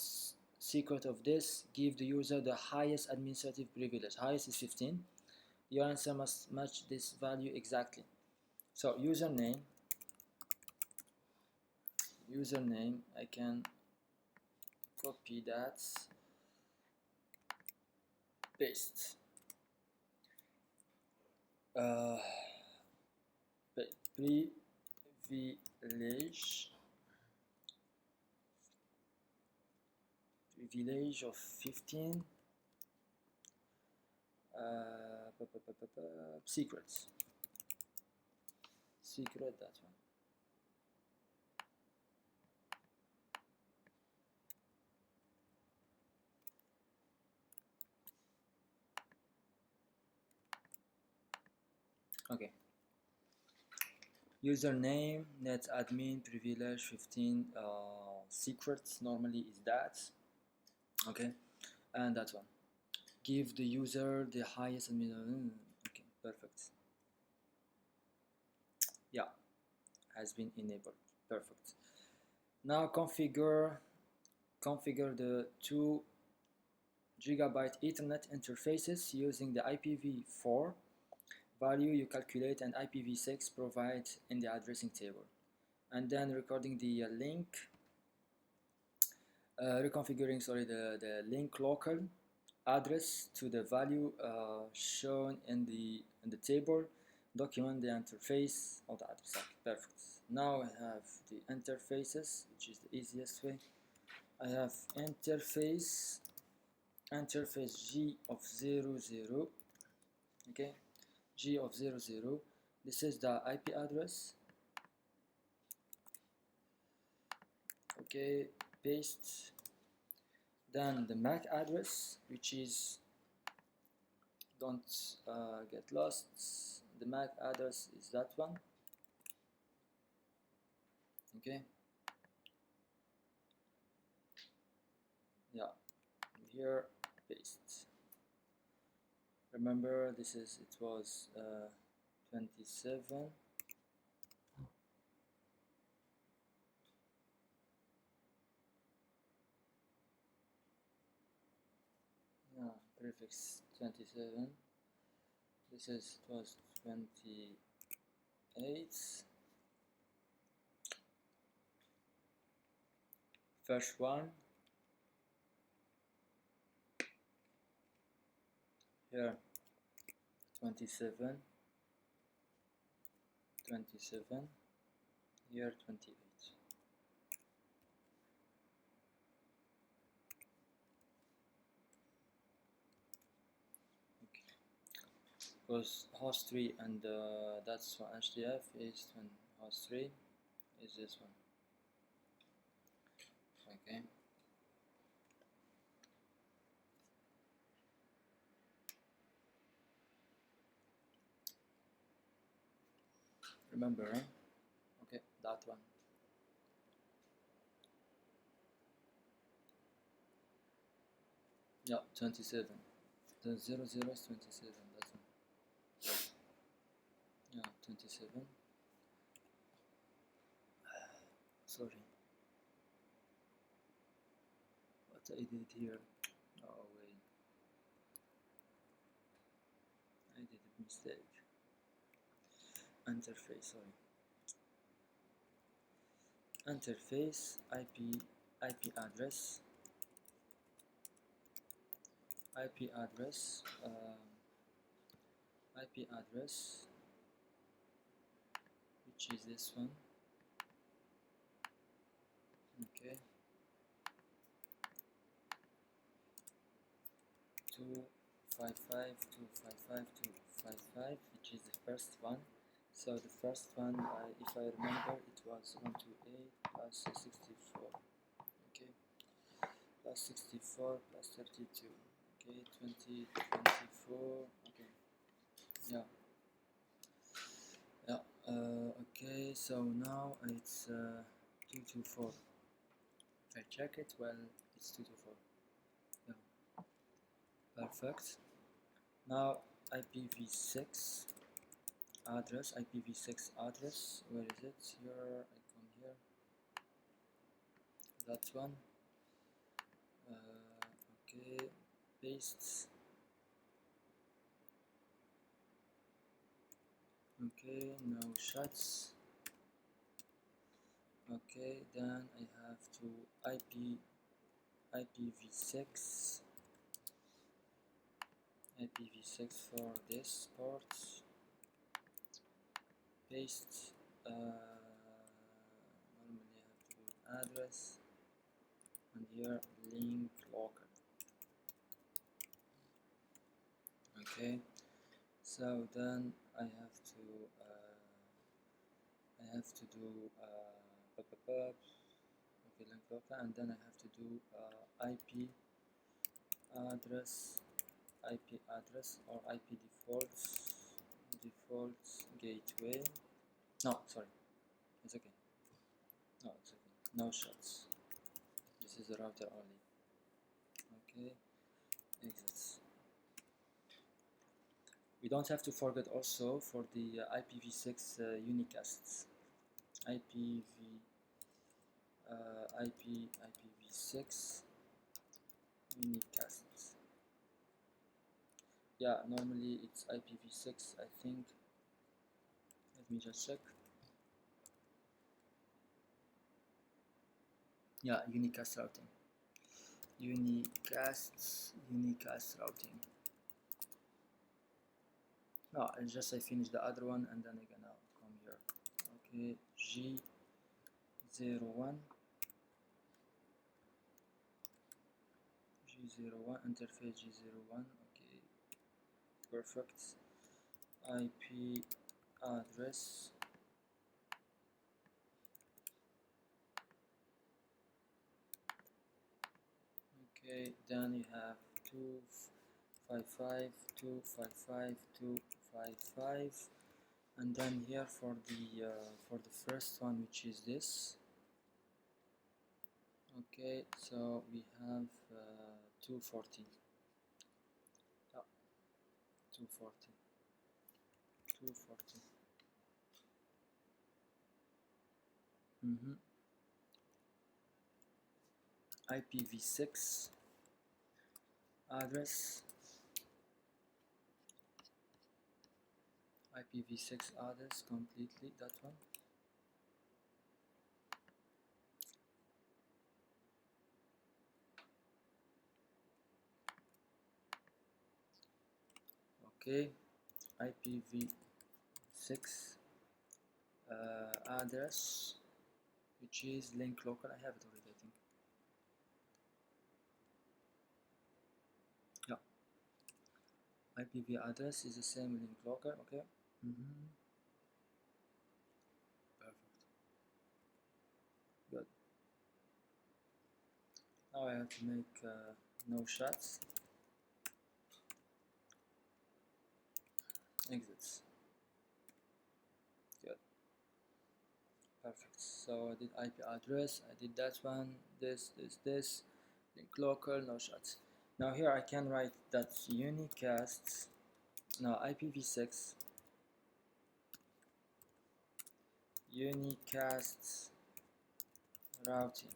secret of this. Give the user the highest administrative privilege. Highest is 15. Your answer must match this value exactly. So username, I can copy that, paste. Privilege of 15. Secrets. Secret, that one. Okay. Username, net admin, privilege 15, secrets normally is that. Okay, and that one. Give the user the highest admin. Okay, perfect. Yeah, has been enabled. Perfect. Now configure the 2 gigabyte Ethernet interfaces using the IPv4 value you calculate and IPv6 provide in the addressing table, and then recording the link, reconfiguring the link local address to the value shown in the table. Document the interface of the address. Perfect. Now I have the interfaces, which is the easiest way. I have interface G of 00. Okay, G of 00. This is the IP address. Okay, paste. Then the MAC address, which is, don't get lost, the MAC address is that one. Okay, Yeah, here paste. Remember, it was 27. Yeah, prefix 27. It was 28. First one here 27, 27, here 28. Okay. Because host 3 and that's one HDF is when host 3 is this one. Okay. Remember, huh? Okay, that one. Yeah, 27. The 00 is 27, that's one. Yeah, 27. Sorry. What I did here. Oh, wait. I did a mistake. Interface, sorry. Interface, IP address. IP address. IP address. Which is this one. Okay. 255.255.255, which is the first one. So the first one, if I remember, it was 128 plus 64. Okay, plus 64 plus 32. Okay, 20, 24. Okay, yeah, yeah. Okay, so now it's 224. If I check it, well, it's 224. Yeah, perfect. Now IPv6 address, IPv6 address, where is it? Here, I come here, that one. Okay, paste. Okay, no shots. Okay, then I have to IPv6 for this port. Paste. Normally I have to do address, and here link local. Okay, so then I have to do okay, link local, and then I have to do IP address or IP defaults gateway. No, sorry, it's okay. No, it's okay. No shots. This is the router only. Okay, exits. We don't have to forget also for the IPv6 unicasts. IPv6 unicasts. Yeah, normally it's IPv6, I think. Let me just check. Yeah, unicast routing. Unicast routing. No, I finished the other one and then I'm gonna come here. Okay, G01 interface G01. Okay, perfect. IP address. Okay, then you have 255.255.255, and then here for the first one, which is this. Okay, so we have 240. Yeah, 240. 240. IPv6 address. IPv6 address completely, that one. Okay, IPv6 address, which is link local. I have it already, I think. Yeah, IPv address is the same link local. Okay. Perfect. Good. Now I have to make no shots. Exits. Good. Perfect. So I did IP address, I did that one, this, link local, no shots. Now here I can write that unicasts, no, IPv6 unicasts routing.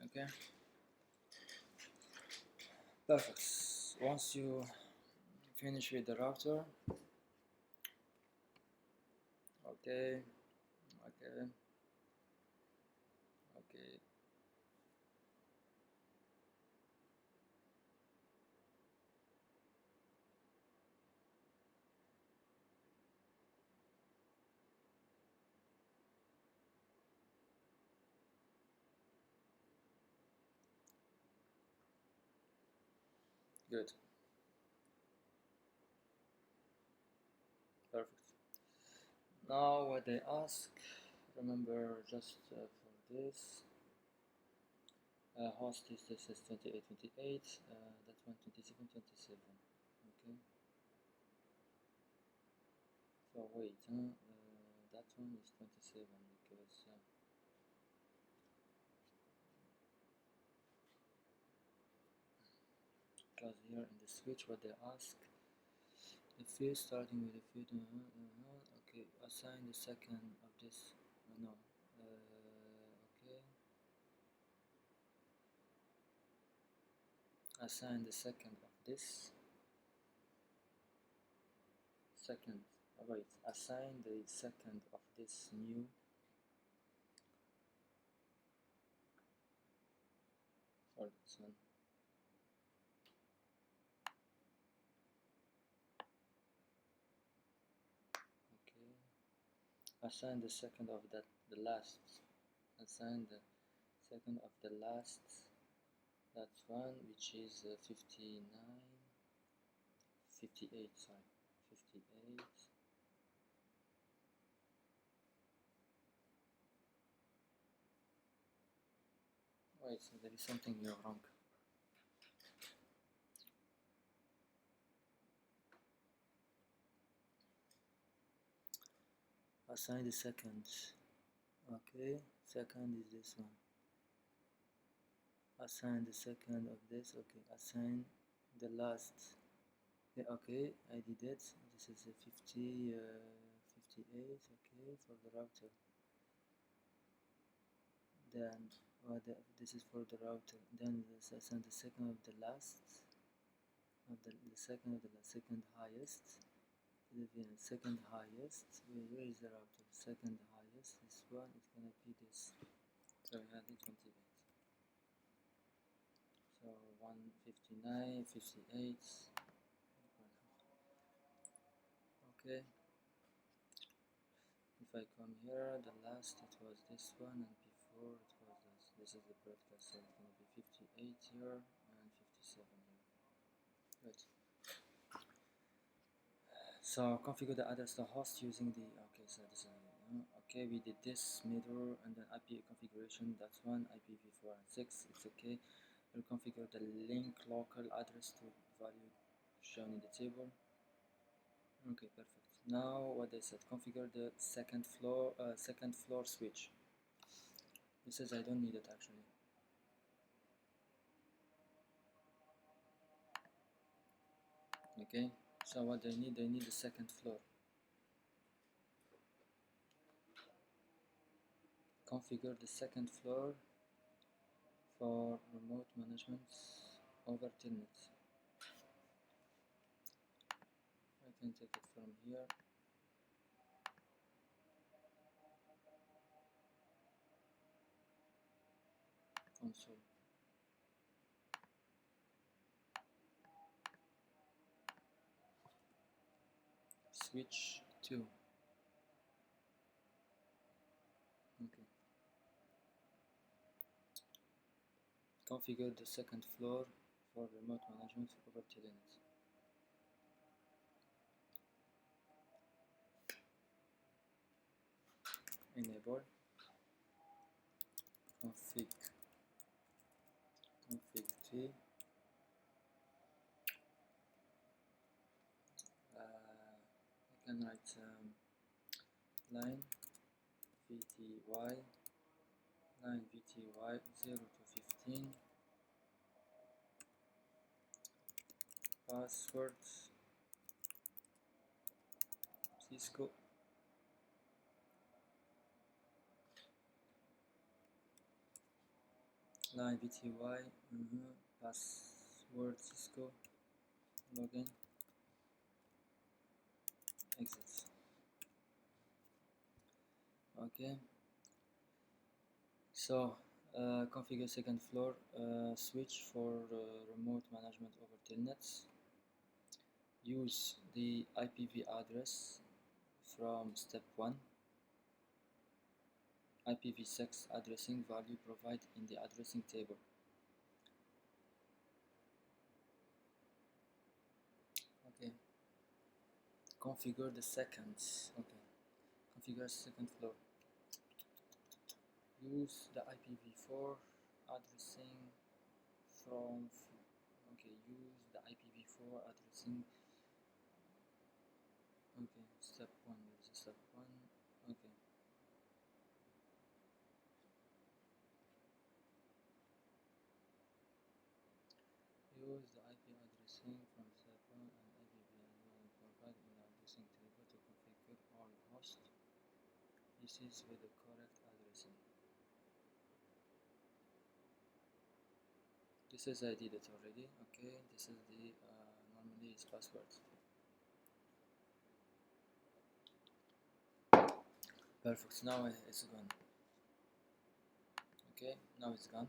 Okay. Perfect. Once you finish with the router, okay, okay, okay. Good. Perfect. Now what they ask, remember just for this, host is this is 2828, that one 2727. Okay. So wait, that one is 27 because here in the switch what they ask, the field starting with the field, okay, assign the second of this, no, okay, assign the second of this, second, wait, assign the second of this new, for this one, okay, assign the second of that, the last, assign the second of the last, that one, which is 59, 58, sorry, 58. Wait, so there is something here wrong. Assign the second. Okay, second is this one. Assign the second of this. Okay, assign the last. Yeah, okay, I did it. This is a 58. Okay, for the router. Then this is for the router. Then assign the second of the last. Of the second of the last, second highest. Second highest. Where is the router? Second highest. This one is gonna be this. So we had it 28. So 159, 58. Okay. If I come here, the last it was this one, and before it was this. This is the broadcast, so it's gonna be 58 here and 57 here. Good. So configure the address to host using the, okay, so this is, okay, we did this mirror and then IP configuration, that's one, IPv4 and 6, it's okay. We'll configure the link local address to value shown in the table. Okay, perfect. Now what they said, configure the second floor switch. This is I don't need it actually. Okay, so what they need the second floor. Configure the second floor for remote management over Telnet. I can take it from here. Console. Switch 2. Okay. Configure the second floor for remote management over Telnet. Enable. Config 3. I can write line VTY 0 to 15. Password Cisco. Line VTY. Password Cisco. Login. Exit. Okay. So configure second floor switch for remote management over telnets. Use the IPv address from step 1. IPv6 addressing value provided in the addressing table. Okay. Configure the second. Okay. Configure second floor. Use the IPv4 addressing from. Okay. Use the IPv4 addressing. Okay. Step 1. There's a step 1. Okay. Use the IP addressing from step 1 and IPv4 provided in the addressing table to configure all host PCs with the correct addressing. This is I did it already. Okay, this is the normally is password. Perfect. Now it's gone. Okay, now it's gone.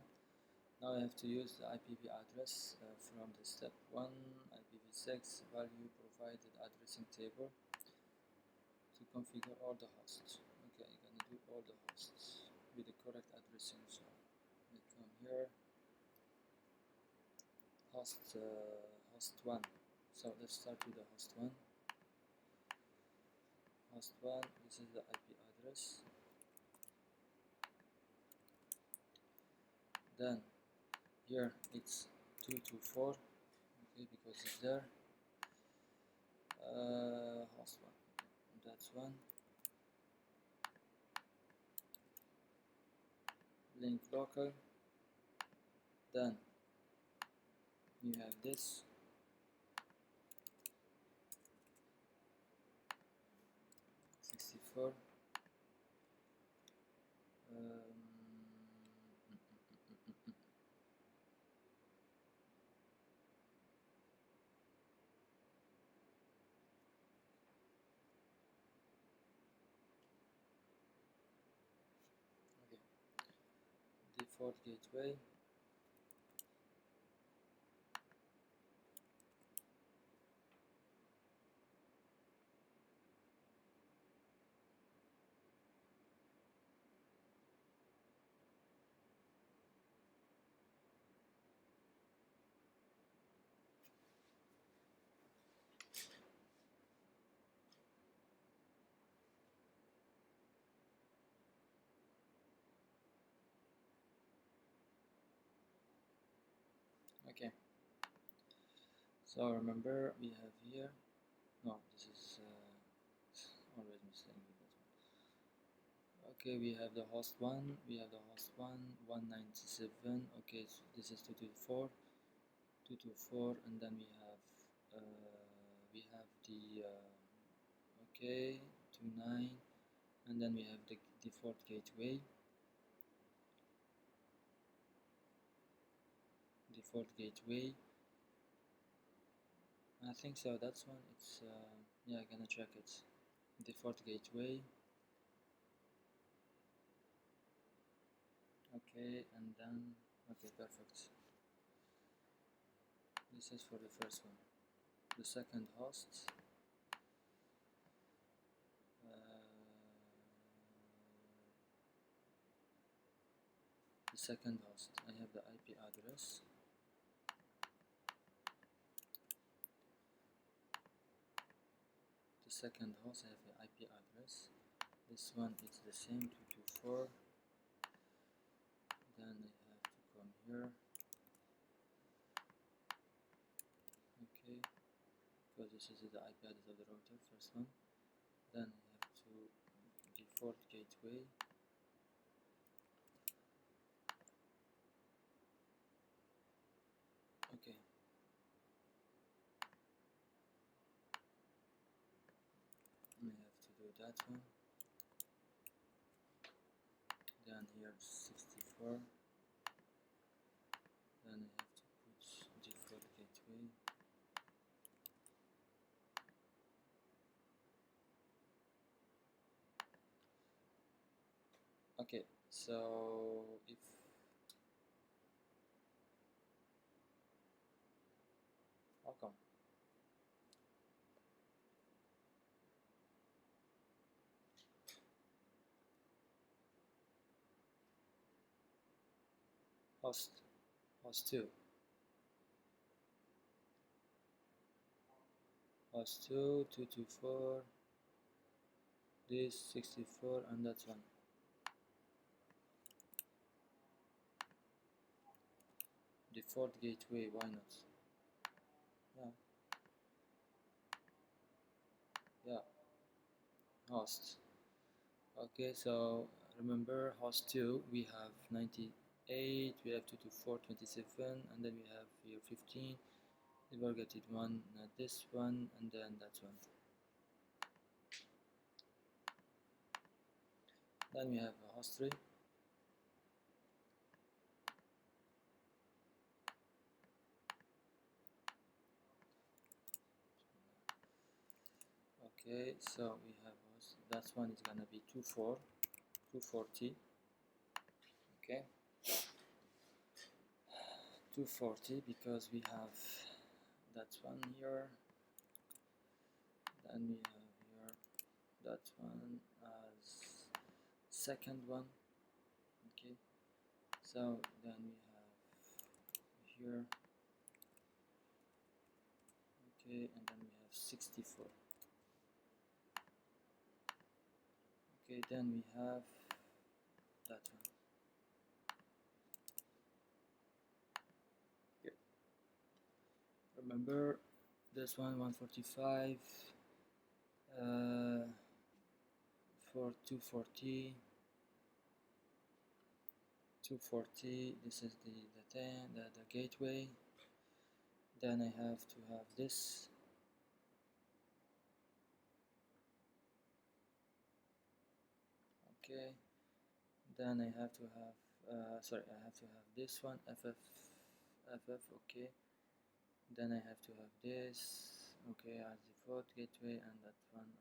Now I have to use the IPv address from the step 1 IPv6 value provided addressing table to configure all the hosts. Okay, I'm gonna do all the hosts with the correct addressing. So I come here, host 1. So let's start with the host 1. Host 1. This is the IP address. Then here it's 224. Okay, because it's there. Host 1. That's 1. Link local. Then you have this. .64. Okay. Default gateway. Okay. So remember we have here. No, this is always mistake with that one. Okay, we have the host 1, 197. Okay, so this is 224, and then we have the okay, 29, and then we have the default gateway. I think so, that's one. It's yeah, I'm gonna check it. Default gateway. Okay, and then okay, perfect. This is for the first one. The second host, I have the IP address. The second host, I have the IP address. This one is the same, 224. Then I have to come here. Okay, because this is the IP address of the router, first one. Then I have to default gateway. Okay. I have to do that one. Then here 64. Then I have to put default gateway. Okay, so if how come? Host 2. Host 2, 224, this 64, and that's one. Default gateway, why not? Yeah, host. Okay, so remember host 2, we have 98, we have 224, 27, and then we have here 15. We forgetted one, not this one, and then that one. Then we have a host 3. Okay, so we have host, that one is gonna be 240. Okay, 240 because we have that one here. Then we have here that one as second one. Okay, so then we have here, okay, and then we have 64. Okay, then we have that one. Okay. Remember this one, 145 for 240. This is the gateway. Then I have to have this. Okay, then I have to have I have to have this one, ff. Okay, then I have to have this, okay, as default gateway, and that one,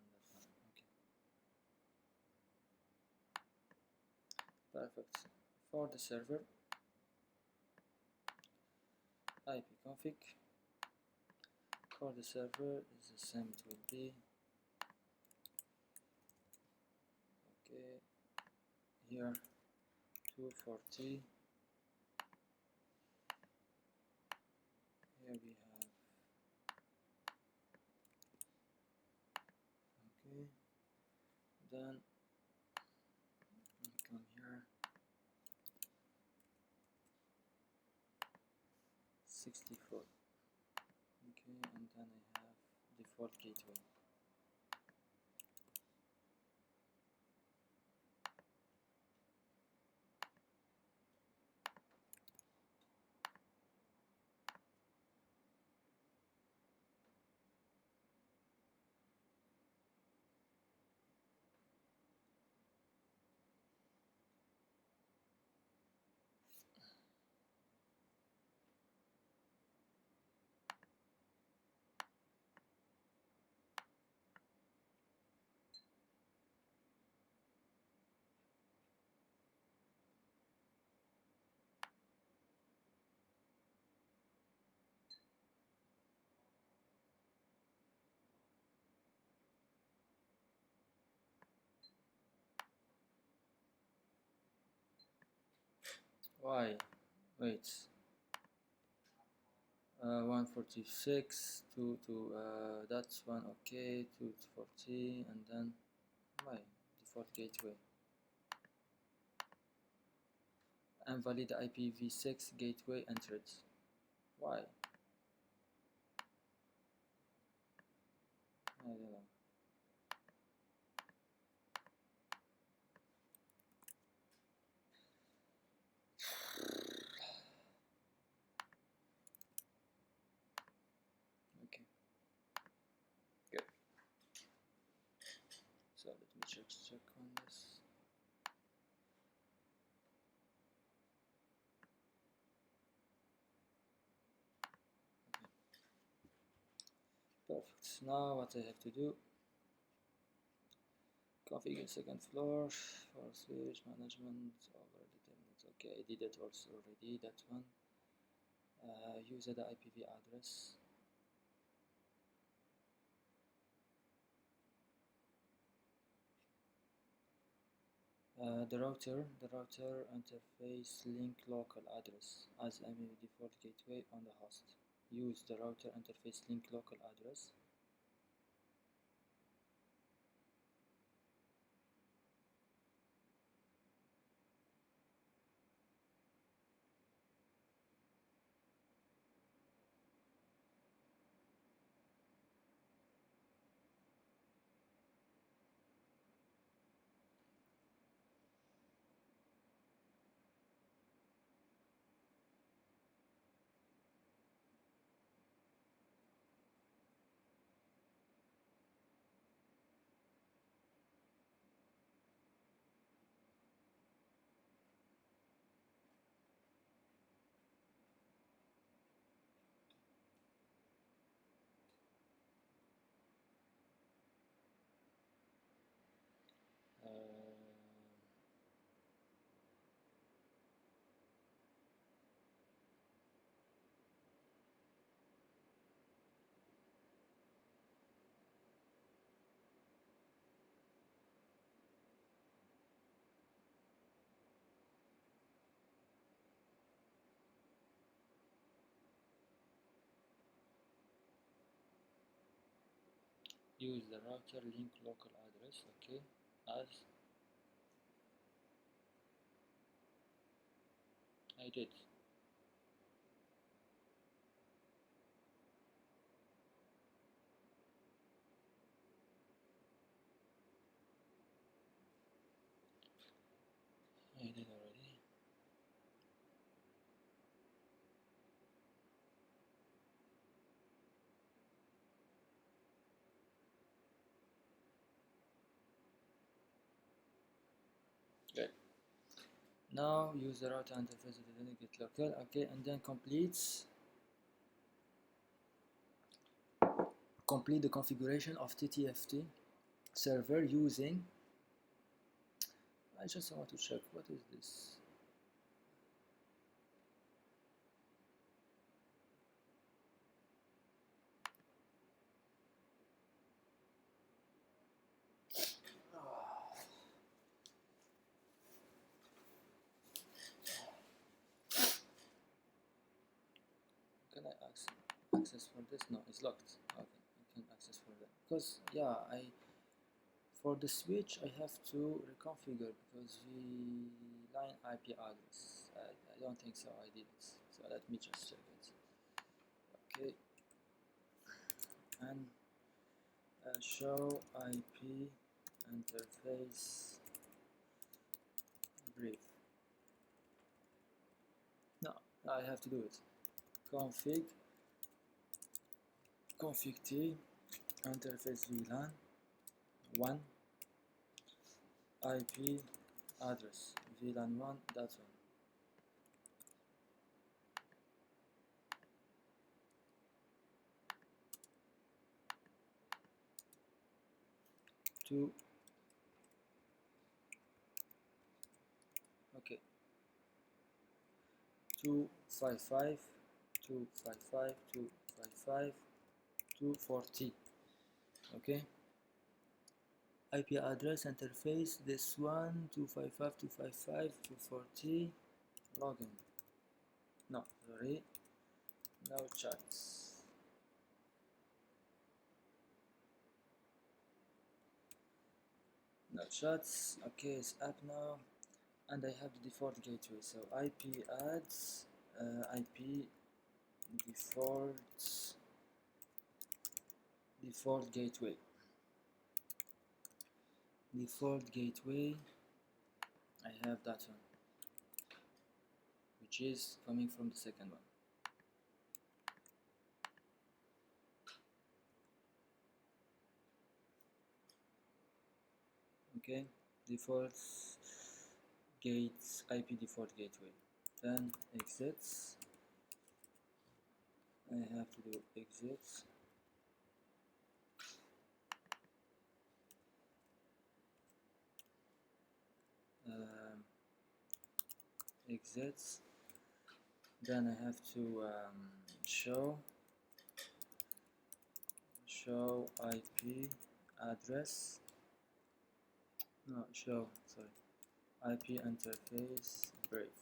okay, perfect. For the server, ipconfig for the server is the same, it will be okay, here 240, here we have, okay, then we come here 64, okay, and then I have default gateway. Why? Wait. 146 to that's one. Okay, 240, and then why default gateway invalid IPv6 gateway entered. Why? I don't know. Okay, good. So let me check on this. Perfect. Now what I have to do, configure second floor for switch management over determinant. Okay, I did it also already, that one. Use the IPv address. The router interface link local address as a default gateway on the host. Use the router interface link local address. Uh, Use the router link local address. Okay, as I did. I did already. Good. Now use the router interface to get local. Okay, and then complete the configuration of TTFT server using. I just want to check what is this. Can I access for this? No, it's locked. Okay, I can access for that because yeah, for the switch I have to reconfigure because line IP address. I don't think so. I did it. So let me just check it. Okay, and show IP interface brief. No, I have to do it. Config t interface VLAN 1 IP address VLAN 1 that one. Two. Okay. 255 255 255 240. Okay. IP address interface this one 255 255 240. login. No, sorry, no chats. No chats. Okay, it's up now, and I have the default gateway. So IP adds IP default gateway. Default gateway. I have that one, which is coming from the second one. Okay, default gates IP default gateway. Then exits. I have to do exits. Exits. Then I have to show IP address. No, show, sorry, IP interface brief.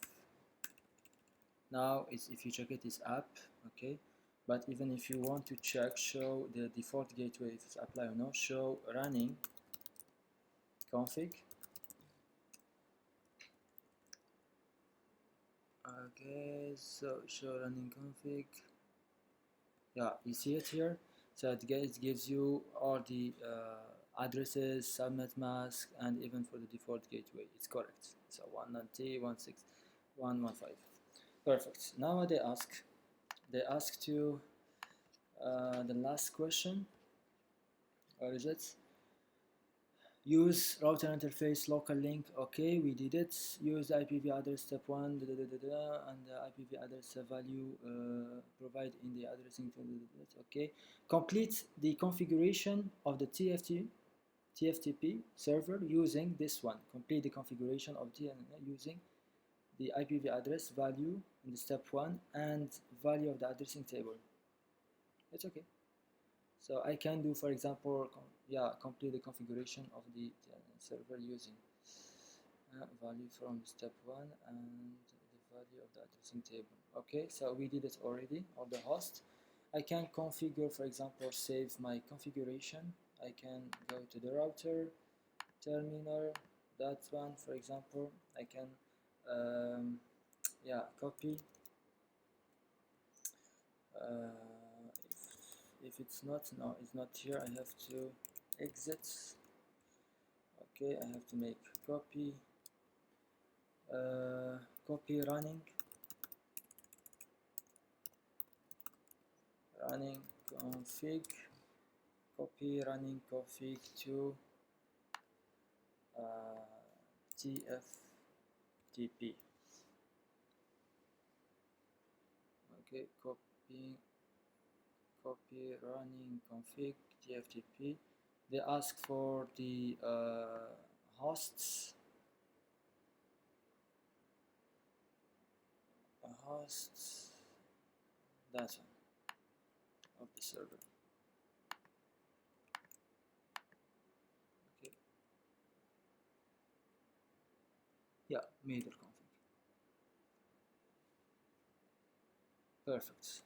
Now it's, if you check it, is up, okay, but even if you want to check, show the default gateway if it's apply or no, show running config. Okay, so show running config. Yeah, you see it here. So it gives you all the addresses, subnet mask, and even for the default gateway, it's correct. So 190.168.1.1.5. Perfect. Now what they ask to the last question, or is it? Use router interface local link. Okay, we did it. Use IPv address step 1 and the IPv address value provide in the addressing. Okay, complete the configuration of the TFTP server using this one. Complete the configuration of using the IPv address value in the step 1 and value of the addressing table. It's okay. So I can do, for example, complete the configuration of the server using value from step 1 and the value of the addressing table. Okay, so we did it already on the host. I can configure, for example, save my configuration. I can go to the router, terminal, that one, for example. I can copy. If it's not, no, it's not here, I have to exit. Okay, I have to make copy running config, copy running config to TFTP. Okay, copy running config TFTP. They ask for the hosts. Data of the server. Okay. Yeah, major config. Perfect.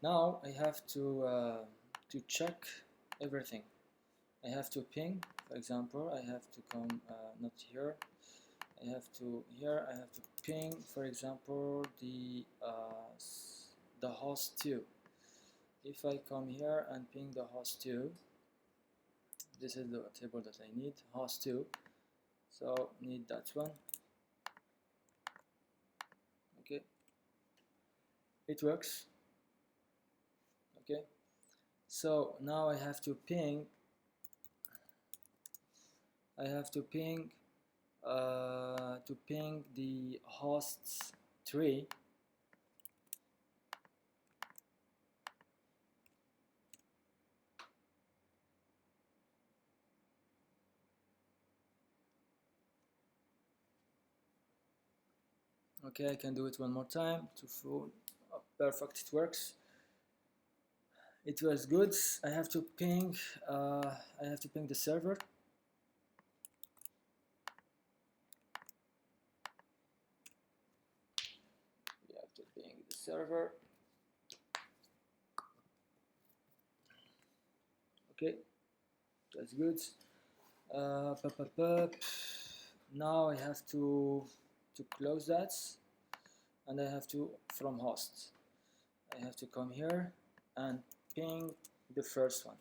Now I have to check everything. I have to ping, for example. I have to come not here. I have to here. I have to ping, for example, the host 2. If I come here and ping the host 2, this is the table that I need, host 2. So need that one. Okay, it works. Okay, so now I have to ping the hosts 3. Okay, I can do it one more time to full. Oh, perfect, it works. It was good. I have to ping the server. server. Okay, that's good. Now I have to close that, and I have to from host. I have to come here and ping the first one,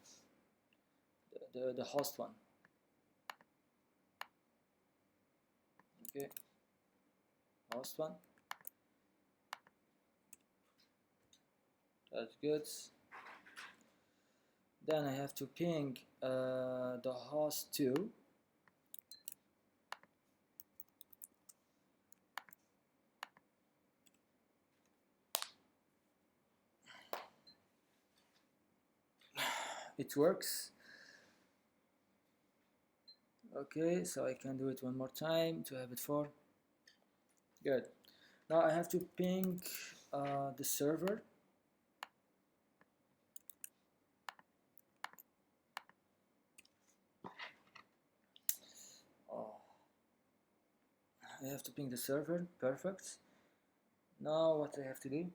the host one. Okay, host one. That's good. Then I have to ping the host 2. It works. Okay, so I can do it one more time to have it for. Good. Now I have to ping the server. Oh, I have to ping the server. Perfect. Now what I have to do?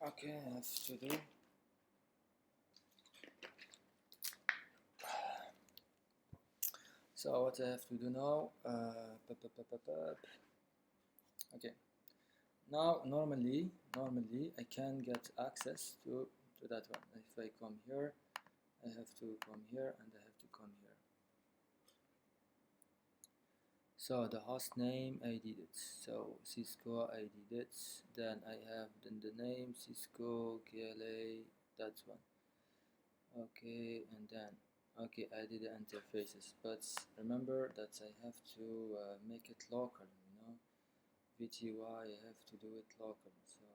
Okay, I have to do. So what I have to do now? Okay. Now normally I can get access to that one. If I come here, I have to come here and I have to come here. So the host name I did it. So Cisco I did it. Then I have the name Cisco KLA. That's one. Okay, and then okay, I did the interfaces, but remember that I have to make it local. VTY, I have to do it local. So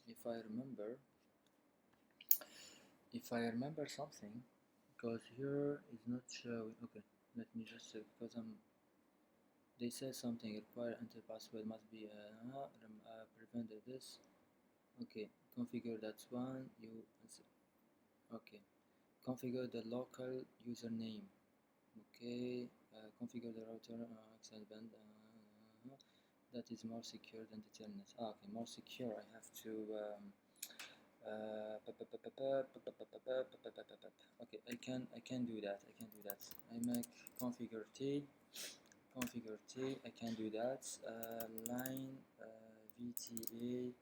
if I remember something, because here is not showing. Okay, let me just check, because they said something require enter password must be prevented this. Okay, configure that one. Okay, configure the local username. Okay, configure the router access band. That is more secure than the telnet. Okay, more secure. I have to. Okay, I can do that. I make configure T. I can do that. Line VTA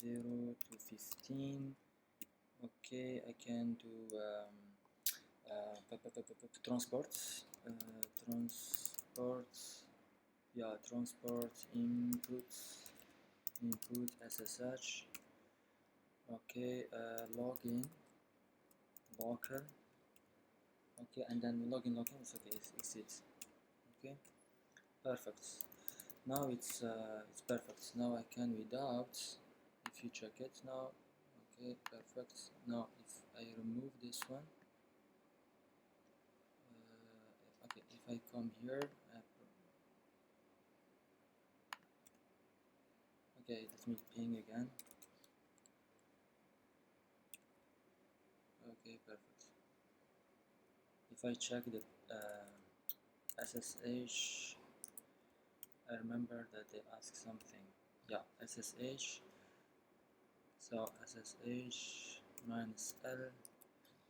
0 to 15. Okay, I can do transports. Yeah, transport input SSH. Okay, login local. Okay, and then login. It's okay. It's exit. Okay, perfect. Now it's perfect. Now I can without. If you check it now. Okay, perfect. Now if I remove this one. Okay, if I come here. Okay, let me ping again. Okay, perfect. If I check the SSH, I remember that they ask something. Yeah, SSH. So SSH minus L.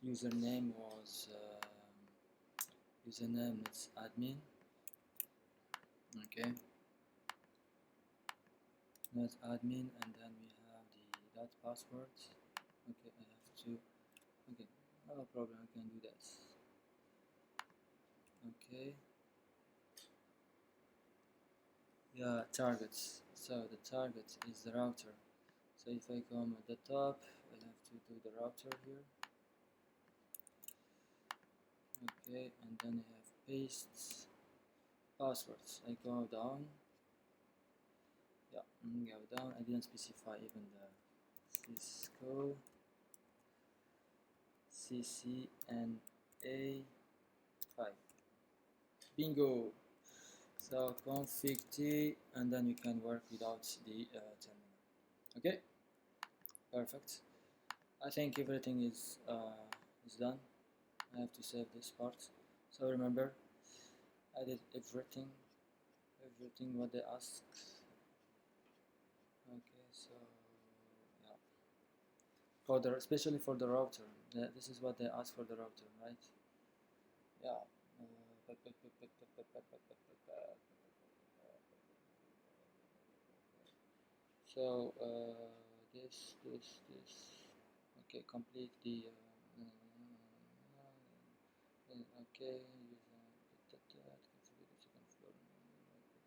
Username was username is admin. Okay. Not admin, and then we have the dot password. Okay, I have to. Okay, no problem. I can do that. Okay. Yeah, targets. So the target is the router. So if I come at the top, I have to do the router here. Okay, and then I have paste passwords. I go down. Yeah, go down. I didn't specify even the Cisco CCNA 5. Bingo! So config T, and then you can work without the terminal. Okay, perfect. I think everything is done. I have to save this part. So remember, I did everything what they asked. Okay, so yeah, for the especially for the router, this is what they asked for the router, right? Yeah. So this. Okay, complete the. Okay, configure the second floor.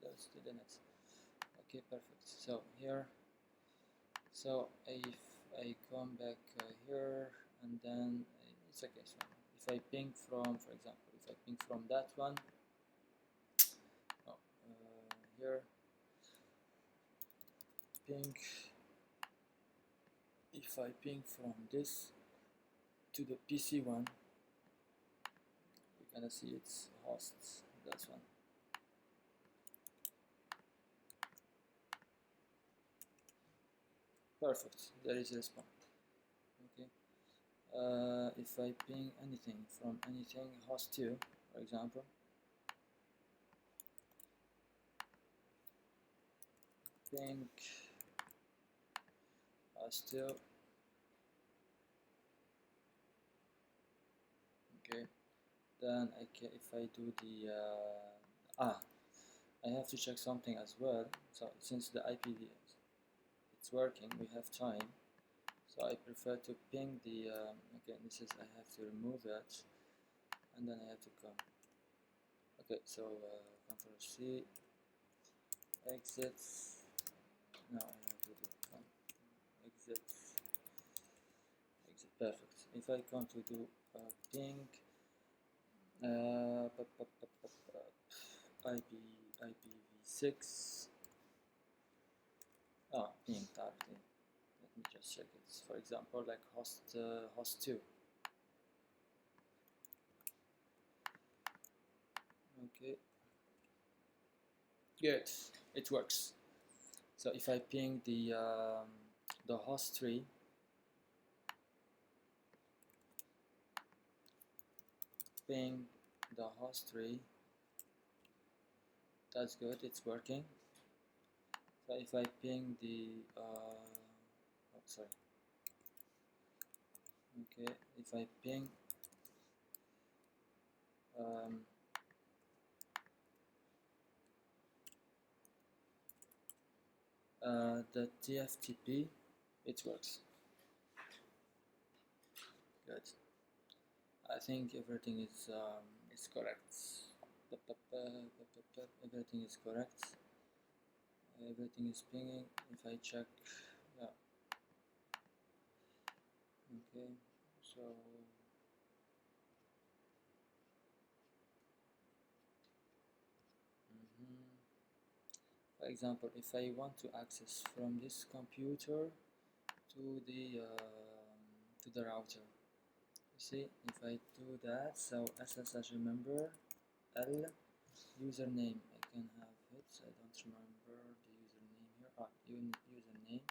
That's the limits. Okay, perfect. So here, so if I come back here and then it's okay. So if I ping from, for example, if I ping from that one, no, here, ping. If I ping from this to the PC one, you're gonna see it's hosts. That's one. Perfect. There is a response. Okay. If I ping anything from anything host 2, for example, ping host 2, okay, then if I do the I have to check something as well. So since the IP it's working, we have time, so I prefer to ping the okay, this is, I have to remove that and then I have to come. Okay, so Control C, exit. Now I have to do exit, perfect. If I come to do ping IPv6, ping targeting. Let me just check it. For example, like host 2. Okay, good, it works. So if I ping the host 3, ping the host 3, that's good, it's working. So if I ping the sorry, okay, if I ping the TFTP, it works. Good. I think everything is correct. Everything is correct. Everything is pinging. If I check, yeah. Okay. So for example, if I want to access from this computer to the router, you see, if I do that, so SSH remember L username, I can have it. I don't remember the username here. Username.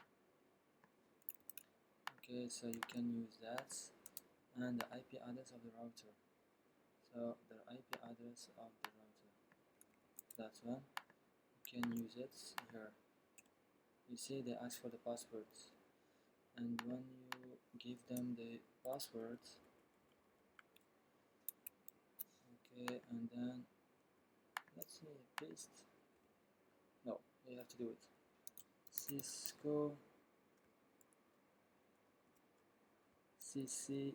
Okay, so you can use that, and the IP address of the router. So the IP address of the router, that one, you can use it here. You see, they ask for the passwords, and when you give them the passwords, okay, and then let's see, paste. No, you have to do it. Cisco CCNA5.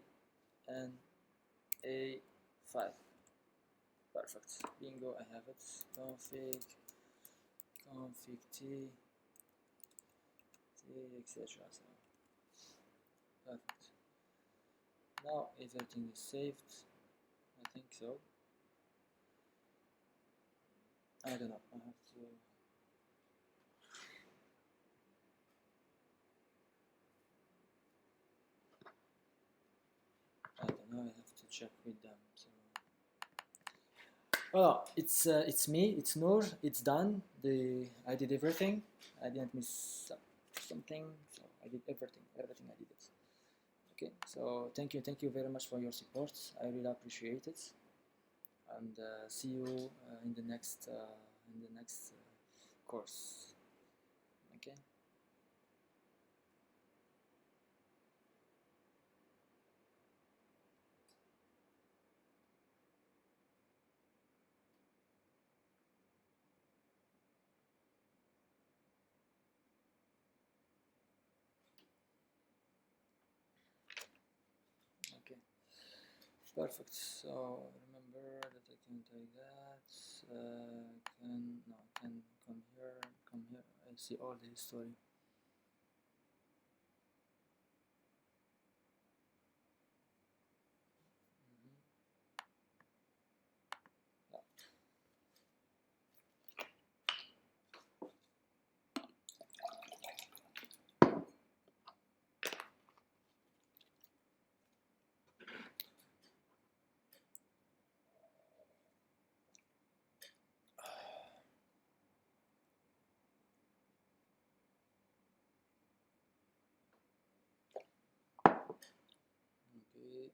Perfect. Bingo, I have it. Config t, etc. So perfect. Now everything is saved. I think so. I don't know. I have to. I don't know. I have to check with them. So. Well, it's me. It's Noor. It's done. I did everything. I didn't miss something. So I did everything. Everything I did it. Okay, so thank you very much for your support. I really appreciate it, and see you in the next course. Okay. Okay. Perfect. So remember that I can take that. Can come here. Come here. I see all the history. Mhm. Yeah. Okay.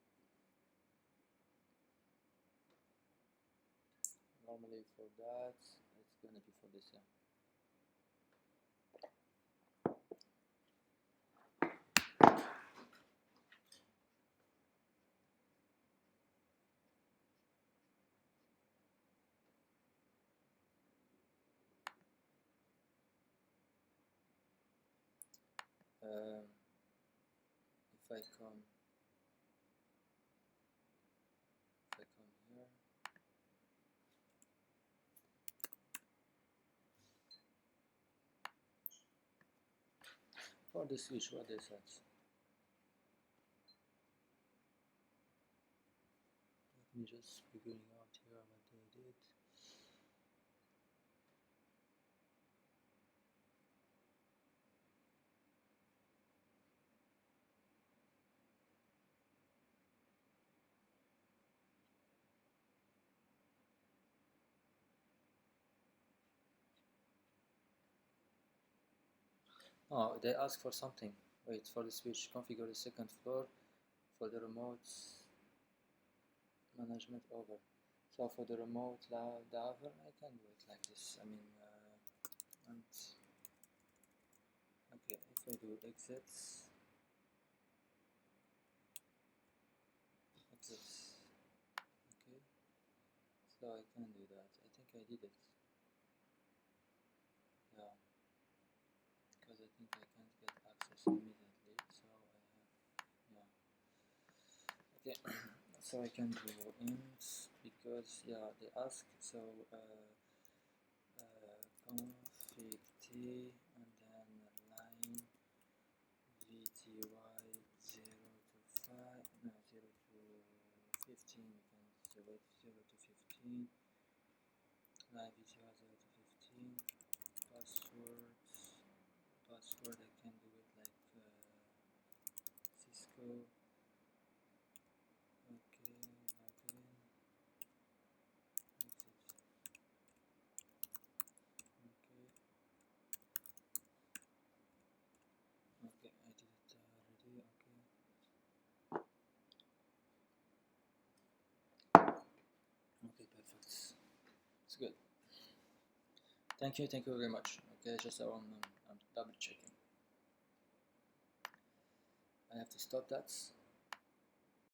Normally for that, it's gonna be for this, yeah. Um, if I come here, for the switch, what they said. Let me just figuring out here what they did. Oh, they ask for something. Wait, for the switch, configure the second floor for the remote management over. So for the remote diver, I can do it like this. I mean, and okay, if I do exits, okay, so I can do that. I think I did it. Yeah, because I think I can't get access immediately. So I have, yeah, okay. So I can do int because yeah they ask so config t and then line vty 0 to 5 no 0 to 15 we can so wait 0 to 15 line vty 0 to 15 password I can do it like Cisco okay login exit okay okay I did it already okay okay perfect it's good thank you very much okay just I'm double checking I have to stop that